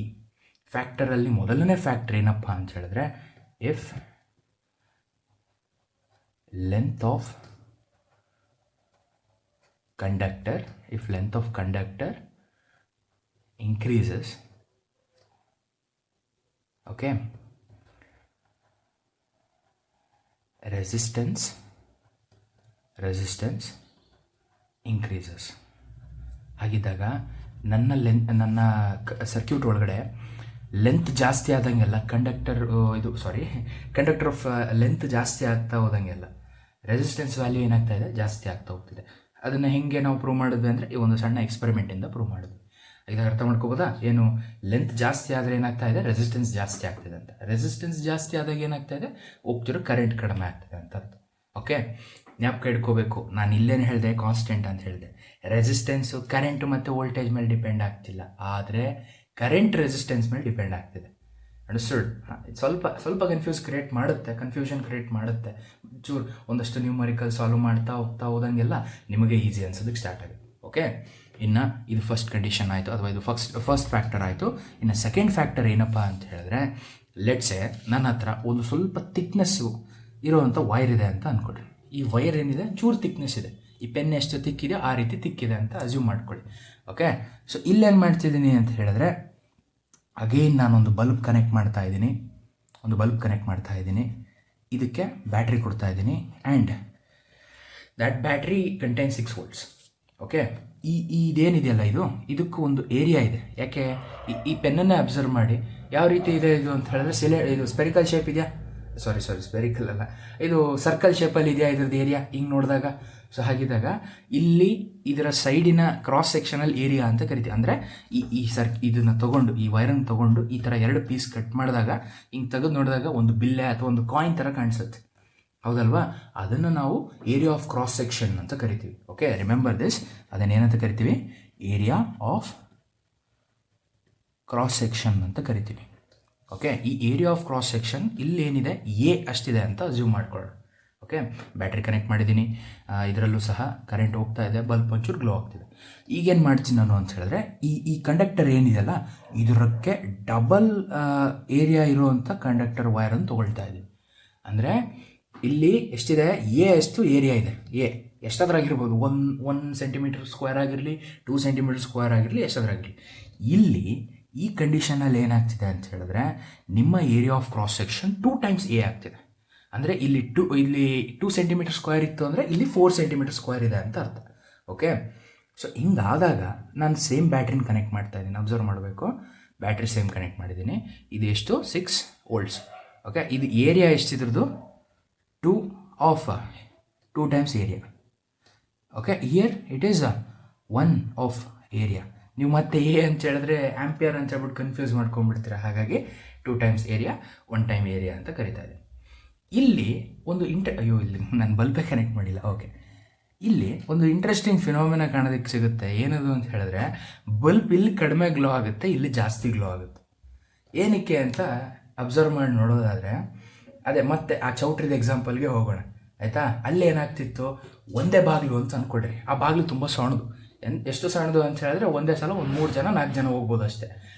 ಫ್ಯಾಕ್ಟರಲ್ಲಿ ಮೊದಲನೇ ಫ್ಯಾಕ್ಟರ್ ಏನಪ್ಪ ಅಂತ ಹೇಳಿದ್ರೆ, if length of conductor increases, okay, resistance increases. ಹಾಗಿದ್ದಾಗ ನನ್ನ ಸರ್ಕ್ಯೂಟ್ ಒಳಗಡೆ ಲೆಂತ್ ಜಾಸ್ತಿ ಆದಂಗೆಲ್ಲ ಕಂಡಕ್ಟರ್ ಆಫ್ ಲೆಂತ್ ಜಾಸ್ತಿ ಆಗ್ತಾ ಹೋದಂಗೆಲ್ಲ ರೆಸಿಸ್ಟೆನ್ಸ್ ವ್ಯಾಲ್ಯೂ ಏನಾಗ್ತಾ ಇದೆ, ಜಾಸ್ತಿ ಆಗ್ತಾ ಹೋಗ್ತಿದೆ. ಅದನ್ನು ಹೆಂಗೆ ನಾವು ಪ್ರೂವ್ ಮಾಡಿದ್ವಿ ಅಂದರೆ ಈ ಒಂದು ಸಣ್ಣ ಎಕ್ಸ್ಪೆರಿಮೆಂಟಿಂದ ಪ್ರೂವ್ ಮಾಡಿದ್ವಿ. ಇದಾಗ ಅರ್ಥ ಮಾಡ್ಕೋಬೋದಾ? ಏನು, ಲೆಂತ್ ಜಾಸ್ತಿ ಆದರೆ ಏನಾಗ್ತಾ ಇದೆ, ರೆಸಿಸ್ಟೆನ್ಸ್ ಜಾಸ್ತಿ ಆಗ್ತಿದೆ ಅಂತ. ರೆಸಿಸ್ಟೆನ್ಸ್ ಜಾಸ್ತಿ ಆದಾಗ ಏನಾಗ್ತಾ ಇದೆ, ಹೋಗ್ತಿರೋ ಕರೆಂಟ್ ಕಡಿಮೆ ಆಗ್ತಿದೆ ಅಂತ ಅರ್ಥ. ಓಕೆ, ಜ್ಞಾಪಕ ಇಟ್ಕೋಬೇಕು. ನಾನು ಇಲ್ಲೇನು ಹೇಳಿದೆ, ಕಾನ್ಸ್ಟೆಂಟ್ ಅಂತ ಹೇಳಿದೆ. ರೆಸಿಸ್ಟೆನ್ಸು ಕರೆಂಟು ಮತ್ತು ವೋಲ್ಟೇಜ್ ಮೇಲೆ ಡಿಪೆಂಡ್ ಆಗ್ತಿಲ್ಲ, ಆದರೆ ಕರೆಂಟ್ ರೆಸಿಸ್ಟೆನ್ಸ್ ಮೇಲೆ ಡಿಪೆಂಡ್ ಆಗ್ತಿದೆ. ಅಂಡರ್ಸ್ಟುಡ್? ಸ್ವಲ್ಪ ಕನ್ಫ್ಯೂಷನ್ ಕ್ರಿಯೇಟ್ ಮಾಡುತ್ತೆ. ಚೂರು ಒಂದಷ್ಟು ನ್ಯೂಮರಿಕಲ್ ಸಾಲ್ವ್ ಮಾಡ್ತಾ ಹೋದಂಗೆಲ್ಲ ನಿಮಗೆ ಈಸಿ ಅನ್ಸೋದಕ್ಕೆ ಸ್ಟಾರ್ಟ್ ಆಗುತ್ತೆ. ಓಕೆ, ಇನ್ನು ಇದು ಫಸ್ಟ್ ಕಂಡೀಷನ್ ಆಯಿತು, ಅಥವಾ ಇದು ಫಸ್ಟ್ ಫ್ಯಾಕ್ಟರ್ ಆಯಿತು. ಇನ್ನು ಸೆಕೆಂಡ್ ಫ್ಯಾಕ್ಟರ್ ಏನಪ್ಪ ಅಂತ ಹೇಳಿದ್ರೆ, ಲೆಟ್ಸೆ ನನ್ನ ಹತ್ರ ಒಂದು ಸ್ವಲ್ಪ ಥಿಕ್ನೆಸ್ಸು ಇರೋವಂಥ ವೈರ್ ಇದೆ ಅಂತ ಅಂದ್ಕೊಳ್ರಿ. ಈ ವೈರ್ ಏನಿದೆ, ಚೂರು ಥಿಕ್ನೆಸ್ ಇದೆ. ಈ ಪೆನ್ ಎಷ್ಟು ತಿಕ್ಕಿದೆ ಆ ರೀತಿ ತಿಕ್ಕಿದೆ ಅಂತ ಅಸ್ಯೂಮ್ ಮಾಡ್ಕೊಳ್ಳಿ. ಓಕೆ, ಸೊ ಇಲ್ಲೇನು ಮಾಡ್ತಿದ್ದೀನಿ ಅಂತ ಹೇಳಿದ್ರೆ, ಅಗೇನ್ ನಾನೊಂದು ಬಲ್ಬ್ ಕನೆಕ್ಟ್ ಮಾಡ್ತಾ ಇದ್ದೀನಿ. ಇದಕ್ಕೆ ಬ್ಯಾಟ್ರಿ ಕೊಡ್ತಾ ಇದ್ದೀನಿ, and that battery contain 6 volts. ಓಕೆ, ಇದೇನಿದೆಯಲ್ಲ ಇದಕ್ಕೂ ಒಂದು ಏರಿಯಾ ಇದೆ. ಯಾಕೆ, ಈ ಪೆನ್ನನ್ನೇ ಅಬ್ಸರ್ವ್ ಮಾಡಿ ಯಾವ ರೀತಿ ಇದೆ ಇದು ಅಂತ ಹೇಳಿದ್ರೆ, ಇದು ಸ್ಪೆರಿಕಲ್ ಶೇಪ್ ಇದೆಯಾ, ಸ್ಪೆರಿಕಲ್ ಅಲ್ಲ, ಇದು ಸರ್ಕಲ್ ಶೇಪಲ್ಲಿ ಇದೆಯಾ ಇದ್ರದ್ದು ಏರಿಯಾ ಹಿಂಗೆ ನೋಡಿದಾಗ. ಸೊ ಹಾಗಿದ್ದಾಗ ಇಲ್ಲಿ ಇದರ ಸೈಡಿನ ಕ್ರಾಸ್ ಸೆಕ್ಷನಲ್ ಏರಿಯಾ ಅಂತ ಕರಿತೀವಿ. ಅಂದರೆ ಇದನ್ನು ತೊಗೊಂಡು, ಈ ವೈರನ್ನು ತೊಗೊಂಡು ಈ ಥರ 2 ಪೀಸ್ ಕಟ್ ಮಾಡಿದಾಗ ಹಿಂಗೆ ತೆಗೆದು ನೋಡಿದಾಗ ಒಂದು ಬಿಲ್ಲೆ ಅಥವಾ ಒಂದು ಕಾಯಿನ್ ಥರ ಕಾಣಿಸುತ್ತೆ, ಹೌದಲ್ವಾ? ಅದನ್ನು ನಾವು ಏರಿಯಾ ಆಫ್ ಕ್ರಾಸ್ ಸೆಕ್ಷನ್ ಅಂತ ಕರಿತೀವಿ. Okay, remember this. ಅದನ್ನೇನಂತ ಕರಿತೀವಿ, ಏರಿಯಾ ಆಫ್ ಕ್ರಾಸ್ ಸೆಕ್ಷನ್ ಅಂತ ಕರಿತೀವಿ. ಓಕೆ, ಈ ಏರಿಯಾ ಆಫ್ ಕ್ರಾಸ್ ಸೆಕ್ಷನ್ ಇಲ್ಲೇನಿದೆ ಎ ಅಷ್ಟಿದೆ ಅಂತ ಅಸ್ಯೂಮ್ ಮಾಡ್ಕೊಳ್ಳೋಣ. ಓಕೆ, ಬ್ಯಾಟ್ರಿ ಕನೆಕ್ಟ್ ಮಾಡಿದ್ದೀನಿ, ಇದರಲ್ಲೂ ಸಹ ಕರೆಂಟ್ ಹೋಗ್ತಾ ಇದೆ, ಬಲ್ಬ್ ಒಂಚೂರು ಗ್ಲೋ ಆಗ್ತಿದೆ. ಈಗೇನು ಮಾಡ್ತೀನಿ ನಾನು ಅಂತ ಹೇಳಿದ್ರೆ, ಈ ಕಂಡಕ್ಟರ್ ಏನಿದೆಯಲ್ಲ ಇದಕ್ಕೆ ಡಬಲ್ ಏರಿಯಾ ಇರುವಂಥ ಕಂಡಕ್ಟರ್ ವೈರನ್ನು ತೊಗೊಳ್ತಾ ಇದ್ದೀವಿ. ಅಂದರೆ ಇಲ್ಲಿ ಎಷ್ಟಿದೆ, ಎ ಅಷ್ಟು ಏರಿಯಾ ಇದೆ. ಎ ಎಷ್ಟಾದ್ರಾಗಿರ್ಬೋದು, 1 centimeter ಸ್ಕ್ವೇರ್ ಆಗಿರಲಿ, 2 centimeter ಸ್ಕ್ವೇರ್ ಆಗಿರಲಿ, ಎಷ್ಟಾದ್ರಾಗಿರಲಿ. ಇಲ್ಲಿ ಈ ಕಂಡೀಷನಲ್ಲಿ ಏನಾಗ್ತಿದೆ ಅಂತ ಹೇಳಿದ್ರೆ, ನಿಮ್ಮ area of cross section 2 times A ಆಗ್ತಿದೆ. ಅಂದರೆ ಇಲ್ಲಿ 2 centimeter ಸ್ಕ್ವೇರ್ ಇತ್ತು ಅಂದರೆ ಇಲ್ಲಿ 4 centimeter ಸ್ಕ್ವೇರ್ ಇದೆ ಅಂತ ಅರ್ಥ. ಓಕೆ, ಸೊ ಹಿಂಗಾದಾಗ ನಾನು ಸೇಮ್ ಬ್ಯಾಟ್ರಿನ ಕನೆಕ್ಟ್ ಮಾಡ್ತಾ ಇದ್ದೀನಿ. ಅಬ್ಸರ್ವ್ ಮಾಡಬೇಕು, ಬ್ಯಾಟ್ರಿ ಸೇಮ್ ಕನೆಕ್ಟ್ ಮಾಡಿದ್ದೀನಿ. ಇದು ಎಷ್ಟು, 6 volts. ಓಕೆ, ಇದು ಏರಿಯಾ ಎಷ್ಟಿದ್ರದ್ದು, 2 times area. Okay, here it is 1 of area. ನೀವು ಮತ್ತೆ ಎ ಅಂತ ಹೇಳಿದ್ರೆ ಆಂಪಿಯರ್ ಅಂತ ಹೇಳ್ಬಿಟ್ಟು ಕನ್ಫ್ಯೂಸ್ ಮಾಡ್ಕೊಂಡ್ಬಿಡ್ತೀರ. ಹಾಗಾಗಿ 2 times ಏರಿಯಾ, 1 time ಏರಿಯಾ ಅಂತ ಕರಿತಾ ಇದೆ. ಇಲ್ಲಿ ಒಂದು ಇಲ್ಲಿ ನಾನು ಬಲ್ಬೇ ಕನೆಕ್ಟ್ ಮಾಡಿಲ್ಲ. ಓಕೆ, ಇಲ್ಲಿ ಒಂದು ಇಂಟ್ರೆಸ್ಟಿಂಗ್ ಫಿನಾಮಿನಾ ಕಾಣೋದಕ್ಕೆ ಸಿಗುತ್ತೆ. ಏನದು ಅಂತ ಹೇಳಿದ್ರೆ, ಬಲ್ಬ್ ಇಲ್ಲಿ ಕಡಿಮೆ ಗ್ಲೋ ಆಗುತ್ತೆ, ಇಲ್ಲಿ ಜಾಸ್ತಿ ಗ್ಲೋ ಆಗುತ್ತೆ. ಏನಕ್ಕೆ ಅಂತ ಅಬ್ಸರ್ವ್ ಮಾಡಿ ನೋಡೋದಾದರೆ, ಅದೇ ಮತ್ತೆ ಆ ಚೌಟ್ರಿದ ಎಕ್ಸಾಂಪಲ್ಗೆ ಹೋಗೋಣ, ಆಯಿತಾ? ಅಲ್ಲಿ ಏನಾಗ್ತಿತ್ತು, ಒಂದೇ ಬಾಗಿಲು ಅಂತ ಅಂದ್ಕೊಡ್ರಿ. ಆ ಬಾಗಿಲು ತುಂಬ ಸಣ್ಣದು. ಎಷ್ಟು ಸಣ್ಣದು ಅಂತ ಹೇಳಿದ್ರೆ, ಒಂದೇ ಸಲ 3 ಜನ 4 ಜನ ಹೋಗ್ಬೋದು ಅಷ್ಟೇ.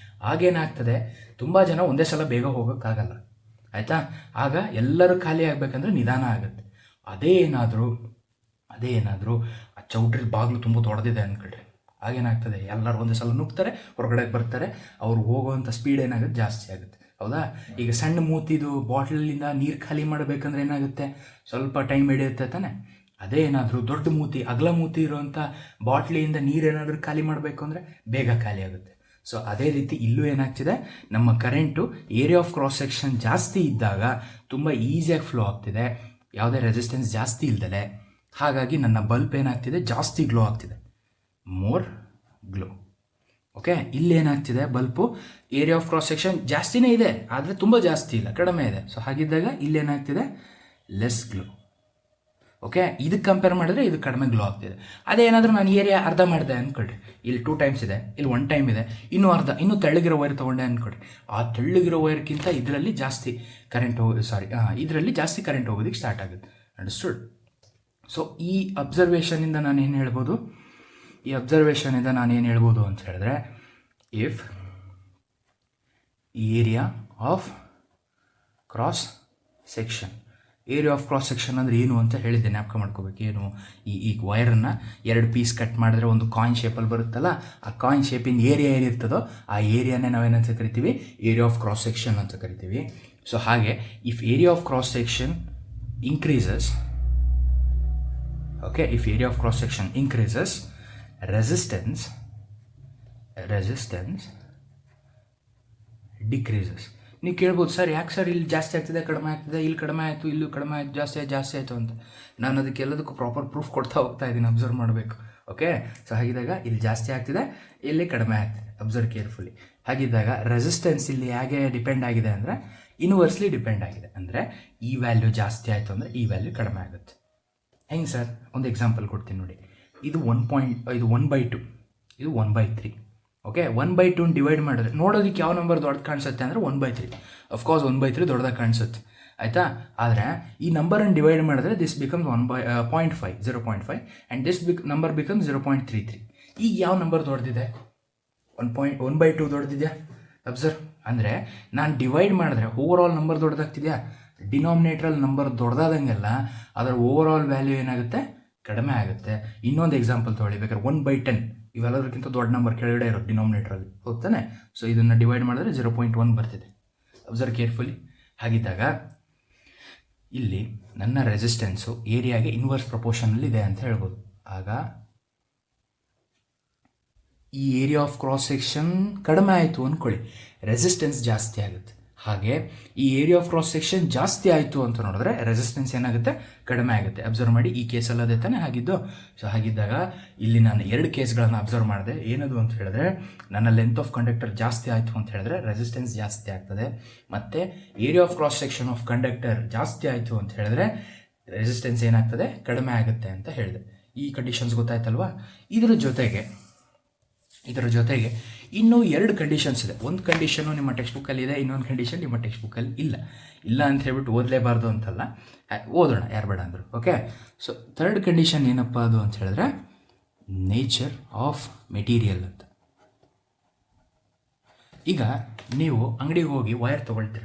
ಆಗೇನಾಗ್ತದೆ, ತುಂಬ ಜನ ಒಂದೇ ಸಲ ಬೇಗ ಹೋಗೋಕ್ಕಾಗಲ್ಲ, ಆಯಿತಾ? ಆಗ ಎಲ್ಲರೂ ಖಾಲಿ ಆಗಬೇಕಂದ್ರೆ ನಿಧಾನ ಆಗುತ್ತೆ. ಅದೇ ಏನಾದರೂ ಆ ಚೌಟ್ರಿ ಬಾಗಿಲು ತುಂಬ ದೊಡ್ಡದಿದೆ ಅಂದ್ಕೊಳ್ರಿ. ಆಗೇನಾಗ್ತದೆ, ಎಲ್ಲರೂ ಒಂದೇ ಸಲ ನುಗ್ತಾರೆ, ಹೊರಗಡೆ ಬರ್ತಾರೆ, ಅವ್ರು ಹೋಗೋವಂಥ ಸ್ಪೀಡ್ ಏನಾಗುತ್ತೆ, ಜಾಸ್ತಿ ಆಗುತ್ತೆ, ಹೌದಾ? ಈಗ ಸಣ್ಣ ಮೂತಿದು ಬಾಟ್ಲಿಂದ ನೀರು ಖಾಲಿ ಮಾಡಬೇಕಂದ್ರೆ ಏನಾಗುತ್ತೆ, ಸ್ವಲ್ಪ ಟೈಮ್ ಹಿಡಿಯುತ್ತೆ ತಾನೆ. ಅದೇ ಏನಾದರೂ ದೊಡ್ಡ ಮೂತಿ, ಅಗಲ ಮೂತಿ ಇರುವಂಥ ಬಾಟ್ಲಿಯಿಂದ ನೀರೇನಾದರೂ ಖಾಲಿ ಮಾಡಬೇಕು ಅಂದರೆ ಬೇಗ ಖಾಲಿ ಆಗುತ್ತೆ. ಸೊ ಅದೇ ರೀತಿ ಇಲ್ಲೂ ಏನಾಗ್ತಿದೆ, ನಮ್ಮ current area of cross section ಜಾಸ್ತಿ ಇದ್ದಾಗ ತುಂಬ ಈಸಿಯಾಗಿ ಫ್ಲೋ ಆಗ್ತಿದೆ, ಯಾವುದೇ ರೆಸಿಸ್ಟೆನ್ಸ್ ಜಾಸ್ತಿ ಇಲ್ದಲೆ. ಹಾಗಾಗಿ ನನ್ನ ಬಲ್ಬ್ ಏನಾಗ್ತಿದೆ, ಜಾಸ್ತಿ ಗ್ಲೋ ಆಗ್ತಿದೆ, ಮೋರ್ ಗ್ಲೋ. ಓಕೆ, ಇಲ್ಲೇನಾಗ್ತಿದೆ, bulb area of cross section ಜಾಸ್ತಿನೇ ಇದೆ, ಆದರೆ ತುಂಬ ಜಾಸ್ತಿ ಇಲ್ಲ, ಕಡಿಮೆ ಇದೆ. ಸೊ ಹಾಗಿದ್ದಾಗ ಇಲ್ಲೇನಾಗ್ತಿದೆ, ಲೆಸ್ ಗ್ಲೋ. ಓಕೆ, ಇದಕ್ಕೆ ಕಂಪೇರ್ ಮಾಡಿದ್ರೆ ಇದು ಕಡಿಮೆ ಗ್ಲೋ ಆಗ್ತಿದೆ. ಅದೇನಾದರೂ ನಾನು ಏರಿಯಾ ಅರ್ಧ ಮಾಡಿದೆ ಅಂದ್ಕೊಳ್ರಿ, ಇಲ್ಲಿ 2 times ಇದೆ, ಇಲ್ಲಿ 1 time ಇದೆ, ಇನ್ನೂ ತೆಳ್ಳಗಿರೋ ವೈರ್ ತೊಗೊಂಡೆ ಅಂದ್ಕೊಳ್ರಿ. ಆ ತೆಳ್ಳಗಿರೋ ವೈರ್ಗಿಂತ ಇದರಲ್ಲಿ ಜಾಸ್ತಿ ಕರೆಂಟ್ ಇದರಲ್ಲಿ ಜಾಸ್ತಿ ಕರೆಂಟ್ ಹೋಗೋದಕ್ಕೆ ಸ್ಟಾರ್ಟ್ ಆಗುತ್ತೆ. ಅಂಡರ್ಸ್ಟುಡ್? ಸೊ ಈ ಅಬ್ಸರ್ವೇಷನಿಂದ ನಾನೇನು ಹೇಳ್ಬೋದು ಅಂತ ಹೇಳಿದ್ರೆ, if area of cross section ಅಂದರೆ ಏನು ಅಂತ ಹೇಳಿದ್ದೆ, ಜ್ಞಾಪಕ ಮಾಡ್ಕೋಬೇಕು. ಏನು, ಈ ವೈರನ್ನು 2 ಪೀಸ್ ಕಟ್ ಮಾಡಿದ್ರೆ ಒಂದು ಕಾಯಿನ್ ಶೇಪಲ್ಲಿ ಬರುತ್ತಲ್ಲ, ಆ ಕಾಯಿನ್ ಶೇಪಿನ ಏರಿಯಾ ಏನಿರ್ತದೋ ಆ ಏರಿಯಾನೇ ನಾವೇನಂತ ಕರಿತೀವಿ, ಏರಿಯಾ ಆಫ್ ಕ್ರಾಸ್ ಸೆಕ್ಷನ್ ಅಂತ ಕರಿತೀವಿ. ಸೊ ಹಾಗೆ if area of cross section increases, okay, if area of cross section increases, resistance decreases. ನೀವು ಕೇಳ್ಬೋದು, ಸರ್ ಯಾಕೆ ಸರ್ ಇಲ್ಲಿ ಜಾಸ್ತಿ ಆಗ್ತಿದೆ ಕಡಿಮೆ ಆಗ್ತಿದೆ, ಇಲ್ಲಿ ಕಡಿಮೆ ಆಯಿತು ಇಲ್ಲೂ ಕಡಿಮೆ ಆಯಿತು ಜಾಸ್ತಿ ಆಯಿತು ಅಂತ. ನಾನು ಅದಕ್ಕೆಲ್ಲದಕ್ಕೂ ಪ್ರಾಪರ್ ಪ್ರೂಫ್ ಕೊಡ್ತಾ ಹೋಗ್ತಾ ಇದ್ದೀನಿ, ಅಬ್ಸರ್ವ್ ಮಾಡಬೇಕು. ಓಕೆ, ಸೊ ಹಾಗಿದ್ದಾಗ ಇಲ್ಲಿ ಜಾಸ್ತಿ ಆಗ್ತಿದೆ, ಇಲ್ಲಿ ಕಡಿಮೆ ಆಗ್ತಿದೆ, ಅಬ್ಸರ್ವ್ ಕೇರ್ಫುಲಿ. ಹಾಗಿದ್ದಾಗ ರೆಸಿಸ್ಟೆನ್ಸ್ ಇಲ್ಲಿ ಹೇಗೆ ಡಿಪೆಂಡ್ ಆಗಿದೆ ಅಂದರೆ ಇನ್ವರ್ಸ್ಲಿ ಡಿಪೆಂಡ್ ಆಗಿದೆ. ಅಂದರೆ ಈ ವ್ಯಾಲ್ಯೂ ಜಾಸ್ತಿ ಆಯಿತು ಅಂದರೆ ಈ ವ್ಯಾಲ್ಯೂ ಕಡಿಮೆ ಆಗುತ್ತೆ. ಹೆಂಗೆ ಸರ್? ಒಂದು ಎಕ್ಸಾಂಪಲ್ ಕೊಡ್ತೀನಿ ನೋಡಿ. ಇದು 1/2, ಇದು 1/3. ಓಕೆ, 1/2 ಡಿವೈಡ್ ಮಾಡಿದ್ರೆ ನೋಡೋದಕ್ಕೆ ಯಾವ ನಂಬರ್ ದೊಡ್ಡದು ಕಾಣಿಸುತ್ತೆ ಅಂದರೆ 1/3. ಅಫ್ಕೋರ್ಸ್ 1/3 ದೊಡ್ಡದಾಗಿ ಕಾಣಿಸುತ್ತೆ, ಆಯಿತಾ. ಆದರೆ ಈ ನಂಬರನ್ನು ಡಿವೈಡ್ ಮಾಡಿದ್ರೆ this becomes 0.5 and this number becomes 0.33. ಈಗ ಯಾವ ನಂಬರ್ ದೊಡ್ಡದಿದೆ? 1/2 ದೊಡ್ಡದಿದೆಯಾ? ಅಬ್ಸರ್ವ್. ಅಂದರೆ ನಾನು ಡಿವೈಡ್ ಮಾಡಿದ್ರೆ ಓವರ್ ಆಲ್ ನಂಬರ್ ದೊಡ್ಡದಾಗ್ತಿದೆಯಾ? ಡಿನಾಮಿನೇಟ್ರಲ್ಲಿ ನಂಬರ್ ದೊಡ್ಡದಾದಂಗೆಲ್ಲ ಅದರ ಓವರ್ ಆಲ್ ವ್ಯಾಲ್ಯೂ ಏನಾಗುತ್ತೆ? ಕಡಿಮೆ ಆಗುತ್ತೆ. ಇನ್ನೊಂದು ಎಕ್ಸಾಂಪಲ್ ತೊಗೊಳ್ಳಿ ಬೇಕಾದ್ರೆ 1/10, ಇವೆಲ್ಲದಕ್ಕಿಂತ ದೊಡ್ಡ ನಂಬರ್ ಕೆಳಗಡೆ ಇರೋದು ಡಿನಾಮಿನೇಟ್ರಲ್ಲಿ, ಹೋಗ್ತಾನೆ. ಸೊ ಇದನ್ನು ಡಿವೈಡ್ ಮಾಡಿದ್ರೆ 0.1 ಬರ್ತಿದೆ. Observe carefully. ಹಾಗಿದ್ದಾಗ ಇಲ್ಲಿ ನನ್ನ ರೆಸಿಸ್ಟೆನ್ಸು ಏರಿಯಾಗೆ ಇನ್ವರ್ಸ್ ಪ್ರಪೋರ್ಷನಲ್ಲಿ ಇದೆ ಅಂತ ಹೇಳ್ಬೋದು. ಆಗ ಈ ಏರಿಯಾ ಆಫ್ ಕ್ರಾಸ್ ಸೆಕ್ಷನ್ ಕಡಿಮೆ ಆಯಿತು ಅಂದ್ಕೊಳ್ಳಿ, ರೆಸಿಸ್ಟೆನ್ಸ್ ಜಾಸ್ತಿ ಆಗುತ್ತೆ. ಹಾಗೆ ಈ ಏರಿಯಾ ಆಫ್ ಕ್ರಾಸ್ ಸೆಕ್ಷನ್ ಜಾಸ್ತಿ ಆಯಿತು ಅಂತ ನೋಡಿದ್ರೆ ರೆಸಿಸ್ಟೆನ್ಸ್ ಏನಾಗುತ್ತೆ? ಕಡಿಮೆ ಆಗುತ್ತೆ. ಅಬ್ಸರ್ವ್ ಮಾಡಿ, ಈ ಕೇಸಲ್ಲಿ ಅದೇ ತಾನೇ ಆಗಿದ್ದು. ಸೊ ಹಾಗಿದ್ದಾಗ ಇಲ್ಲಿ ನಾನು 2 ಕೇಸ್ಗಳನ್ನು ಅಬ್ಸರ್ವ್ ಮಾಡಿದೆ. ಏನದು ಅಂತ ಹೇಳಿದ್ರೆ, ನನ್ನ ಲೆಂತ್ ಆಫ್ ಕಂಡಕ್ಟರ್ ಜಾಸ್ತಿ ಆಯಿತು ಅಂತ ಹೇಳಿದ್ರೆ ರೆಸಿಸ್ಟೆನ್ಸ್ ಜಾಸ್ತಿ ಆಗ್ತದೆ, ಮತ್ತು area of cross section of conductor ಜಾಸ್ತಿ ಆಯಿತು ಅಂತ ಹೇಳಿದ್ರೆ ರೆಸಿಸ್ಟೆನ್ಸ್ ಏನಾಗ್ತದೆ? ಕಡಿಮೆ ಆಗುತ್ತೆ ಅಂತ ಹೇಳಿದೆ. ಈ ಕಂಡೀಷನ್ಸ್ ಗೊತ್ತಾಯ್ತಲ್ವಾ? ಇದರ ಜೊತೆಗೆ ಇನ್ನೂ 2 ಕಂಡೀಷನ್ಸ್ ಇದೆ. ಒಂದು ಕಂಡೀಷನು ನಿಮ್ಮ ಟೆಕ್ಸ್ಟ್ ಬುಕ್ಕಲ್ಲಿ ಇದೆ, ಇನ್ನೊಂದು ಕಂಡೀಷನ್ ನಿಮ್ಮ ಟೆಕ್ಸ್ಟ್ ಬುಕ್ಕಲ್ಲಿ ಇಲ್ಲ ಅಂತ ಹೇಳ್ಬಿಟ್ಟು ಓದಲೇಬಾರ್ದು ಅಂತಲ್ಲ, ಓದೋಣ, ಯಾರು ಬೇಡ ಅಂದರು. ಓಕೆ, ಸೊ 3rd ಕಂಡೀಷನ್ ಏನಪ್ಪ ಅದು ಅಂತ ಹೇಳಿದ್ರೆ ನೇಚರ್ ಆಫ್ ಮೆಟೀರಿಯಲ್ ಅಂತ. ಈಗ ನೀವು ಅಂಗಡಿಗೆ ಹೋಗಿ ವೈರ್ ತೊಗೊಳ್ತೀರ.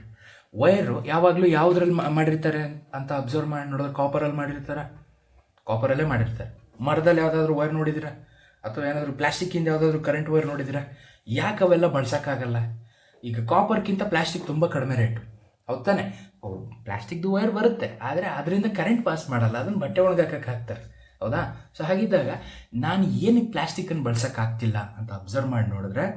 ವೈರು ಯಾವಾಗಲೂ ಯಾವುದ್ರಲ್ಲಿ ಮಾಡಿರ್ತಾರೆ ಅಂತ ಅಬ್ಸರ್ವ್ ಮಾಡಿ ನೋಡಿದ್ರೆ ಕಾಪರಲ್ಲಿ ಮಾಡಿರ್ತಾರೆ, ಕಾಪರಲ್ಲೇ ಮಾಡಿರ್ತಾರೆ. ಮರದಲ್ಲಿ ಯಾವುದಾದ್ರೂ ವೈರ್ ನೋಡಿದ್ದೀರಾ? ಅಥವಾ ಏನಾದರೂ ಪ್ಲಾಸ್ಟಿಕ್ಕಿಂದ ಯಾವುದಾದ್ರೂ ಕರೆಂಟ್ ವೈರ್ ನೋಡಿದ್ದೀರಾ? ಯಾಕೆ ಅವೆಲ್ಲ ಬಳಸೋಕ್ಕಾಗಲ್ಲ? ಈಗ ಕಾಪರ್ಗಿಂತ ಪ್ಲಾಸ್ಟಿಕ್ ತುಂಬ ಕಡಿಮೆ ರೇಟು, ಹೌದು ತಾನೆ? ಪ್ಲಾಸ್ಟಿಕ್ದು ವೈರ್ ಬರುತ್ತೆ, ಆದರೆ ಅದರಿಂದ ಕರೆಂಟ್ ಪಾಸ್ ಮಾಡಲ್ಲ, ಅದನ್ನು ಬಟ್ಟೆ ಒಣಗಾಕಕ್ಕೆ ಹಾಕ್ತಾರೆ, ಹೌದಾ? ಸೊ ಹಾಗಿದ್ದಾಗ ನಾನು ಏನಕ್ಕೆ ಪ್ಲಾಸ್ಟಿಕ್ಕನ್ನು ಬಳಸೋಕ್ಕಾಗ್ತಿಲ್ಲ ಅಂತ ಅಬ್ಸರ್ವ್ ಮಾಡಿ ನೋಡಿದ್ರೆ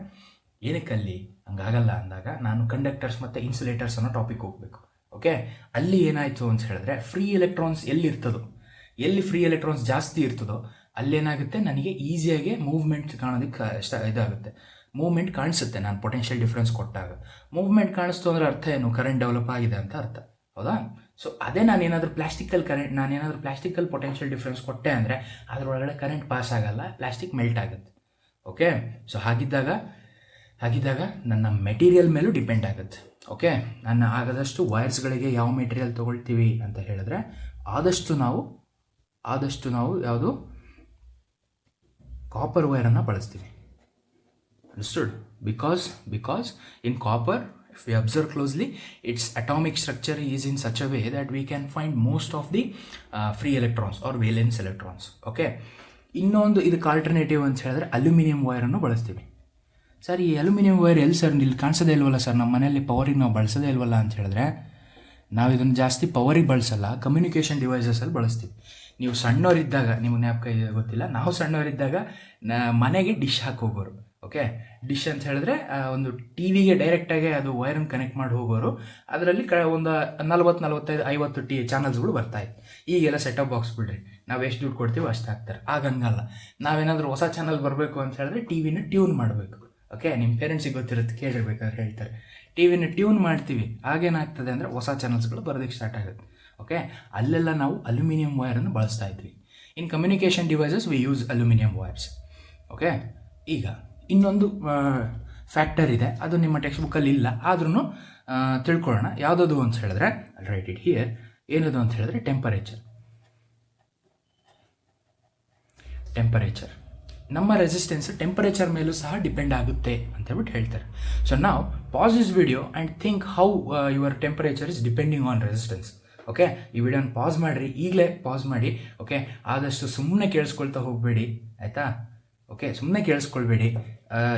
ಏನಕ್ಕಲ್ಲಿ ಹಂಗಾಗಲ್ಲ ಅಂದಾಗ ನಾನು ಕಂಡಕ್ಟರ್ಸ್ ಮತ್ತು ಇನ್ಸುಲೇಟರ್ಸ್ ಅನ್ನೋ ಟಾಪಿಕ್ ಹೋಗಬೇಕು. ಓಕೆ, ಅಲ್ಲಿ ಏನಾಯಿತು ಅಂತ ಹೇಳಿದ್ರೆ ಫ್ರೀ ಎಲೆಕ್ಟ್ರಾನ್ಸ್ ಎಲ್ಲಿ ಫ್ರೀ ಎಲೆಕ್ಟ್ರಾನ್ಸ್ ಜಾಸ್ತಿ ಇರ್ತದೋ ಅಲ್ಲೇನಾಗುತ್ತೆ, ನನಗೆ ಈಸಿಯಾಗಿ ಮೂವ್ಮೆಂಟ್ ಕಾಣೋದಕ್ಕೆ ಇದಾಗುತ್ತೆ, ಮೂವ್ಮೆಂಟ್ ಕಾಣಿಸುತ್ತೆ. ನಾನು ಪೊಟೆನ್ಷಿಯಲ್ ಡಿಫ್ರೆನ್ಸ್ ಕೊಟ್ಟಾಗ ಮೂವ್ಮೆಂಟ್ ಕಾಣಿಸ್ತು ಅಂದರೆ ಅರ್ಥ ಏನು? ಕರೆಂಟ್ ಡೆವಲಪ್ ಆಗಿದೆ ಅಂತ ಅರ್ಥ, ಹೌದಾ? ಸೊ ಅದೇ ನಾನೇನಾದರೂ ಪ್ಲಾಸ್ಟಿಕಲ್ ಪೊಟೆನ್ಷಿಯಲ್ ಡಿಫ್ರೆನ್ಸ್ ಕೊಟ್ಟೆ ಅಂದರೆ ಅದರೊಳಗಡೆ ಕರೆಂಟ್ ಪಾಸ್ ಆಗಲ್ಲ, ಪ್ಲಾಸ್ಟಿಕ್ ಮೆಲ್ಟ್ ಆಗುತ್ತೆ. ಓಕೆ, ಸೊ ಹಾಗಿದ್ದಾಗ ನನ್ನ ಮೆಟೀರಿಯಲ್ ಮೇಲೂ ಡಿಪೆಂಡ್ ಆಗುತ್ತೆ. ಓಕೆ, ನಾನು ಆಗದಷ್ಟು ವೈರ್ಸ್ಗಳಿಗೆ ಯಾವ ಮೆಟೀರಿಯಲ್ ತೊಗೊಳ್ತೀವಿ ಅಂತ ಹೇಳಿದ್ರೆ ಆದಷ್ಟು ನಾವು ಯಾವುದು ಕಾಪರ್ ವೈರನ್ನು ಬಳಸ್ತೀವಿ. Understood? Because in copper, if we observe closely, its atomic structure is in such a way that we can find most of the free electrons or valence electrons. Okay, ಇನ್ನೊಂದು ಇದಕ್ಕೆ alternative ಅಂತ ಹೇಳಿದ್ರೆ aluminium ವೈರನ್ನು ಬಳಸ್ತೀವಿ. Sir, ಈ aluminium wire ಎಲ್ಲಿ sir? ಇಲ್ಲಿ ಕಾಣಿಸೋದೇ ಇಲ್ವಲ್ಲ sir, ನಮ್ಮ ಮನೆಯಲ್ಲಿ ಪವರಿಗೆ ನಾವು ಬಳಸೋದೇ ಇಲ್ವಲ್ಲ ಅಂತ ಹೇಳಿದ್ರೆ ನಾವು ಇದನ್ನು ಜಾಸ್ತಿ ಪವರಿಗೆ ಬಳಸಲ್ಲ, ಕಮ್ಯುನಿಕೇಷನ್ ಡಿವೈಸಸಲ್ಲಿ ಬಳಸ್ತೀವಿ. ನೀವು ಸಣ್ಣವರಿದ್ದಾಗ, ನಿಮಗೆ ಜ್ಞಾಪಕ ಗೊತ್ತಿಲ್ಲ, ನಾವು ಸಣ್ಣವರಿದ್ದಾಗ ಮನೆಗೆ ಡಿಶ್ ಹಾಕಿ ಹೋಗೋರು. ಓಕೆ, ಡಿಶ್ ಅಂತ ಹೇಳಿದ್ರೆ ಒಂದು ಟಿ ವಿಗೆ ಡೈರೆಕ್ಟಾಗಿ ಅದು ವೈರನ್ನು ಕನೆಕ್ಟ್ ಮಾಡಿ ಹೋಗೋರು. ಅದರಲ್ಲಿ ಒಂದು 40-45-50 ಚಾನಲ್ಸ್ಗಳು ಬರ್ತಾಯಿತ್ತು. ಈಗೆಲ್ಲ ಸೆಟಪ್ ಬಾಕ್ಸ್ ಬಿಡ್ರಿ, ನಾವು ಎಷ್ಟು ದುಡ್ಡು ಕೊಡ್ತೀವಿ ಅಷ್ಟು ಹಾಕ್ತಾರೆ. ಆಗಂಗಲ್ಲ, ನಾವೇನಾದರೂ ಹೊಸ ಚಾನಲ್ ಬರಬೇಕು ಅಂತ ಹೇಳಿದ್ರೆ ಟಿ ವಿನ ಟ್ಯೂನ್ ಮಾಡಬೇಕು. ಓಕೆ, ನಿಮ್ಮ ಪೇರೆಂಟ್ಸಿಗೆ ಗೊತ್ತಿರುತ್ತೆ, ಕೇಳಿರ್ಬೇಕಾದ್ರೆ ಹೇಳ್ತಾರೆ. ಟಿ ವಿನ ಟ್ಯೂನ್ ಮಾಡ್ತೀವಿ, ಆಗೇನಾಗ್ತದೆ ಅಂದರೆ ಹೊಸ ಚಾನಲ್ಸ್ಗಳು ಬರೋದಕ್ಕೆ ಸ್ಟಾರ್ಟ್ ಆಗುತ್ತೆ. ಓಕೆ, ಅಲ್ಲೆಲ್ಲ ನಾವು ಅಲ್ಯೂಮಿನಿಯಂ ವೈರನ್ನು ಬಳಸ್ತಾ ಇದ್ವಿ. In communication devices we use aluminium wires. Okay, ಈಗ ಇನ್ನೊಂದು ಫ್ಯಾಕ್ಟರ್ ಇದೆ, ಅದು ನಿಮ್ಮ ಟೆಕ್ಸ್ಟ್ ಬುಕ್ಕಲ್ಲಿ ಇಲ್ಲ, ಆದ್ರೂ ತಿಳ್ಕೊಳ್ಳೋಣ. ಯಾವುದದು ಅಂತ ಹೇಳಿದ್ರೆ, ರೈಟ್ ಇಟ್ ಹಿಯರ್. ಏನದು ಅಂತ ಹೇಳಿದ್ರೆ ಟೆಂಪರೇಚರ್. ನಮ್ಮ ರೆಸಿಸ್ಟೆನ್ಸ್ ಟೆಂಪರೇಚರ್ ಮೇಲೂ ಸಹ ಡಿಪೆಂಡ್ ಆಗುತ್ತೆ ಅಂತ ಹೇಳ್ಬಿಟ್ಟು ಹೇಳ್ತಾರೆ. ಸೊ ನಾವು pass this video and think how your temperature is depending on resistance. Okay, ಈ ವಿಡಿಯೋನ ಪಾಸ್ ಮಾಡಿರಿ, ಈಗಲೇ ಪಾಸ್ ಮಾಡಿ. ಓಕೆ, ಆದಷ್ಟು ಸುಮ್ಮನೆ ಕೇಳಿಸ್ಕೊಳ್ತಾ ಹೋಗಬೇಡಿ, ಆಯಿತಾ? ಓಕೆ, ಸುಮ್ಮನೆ ಕೇಳಿಸ್ಕೊಳ್ಬೇಡಿ,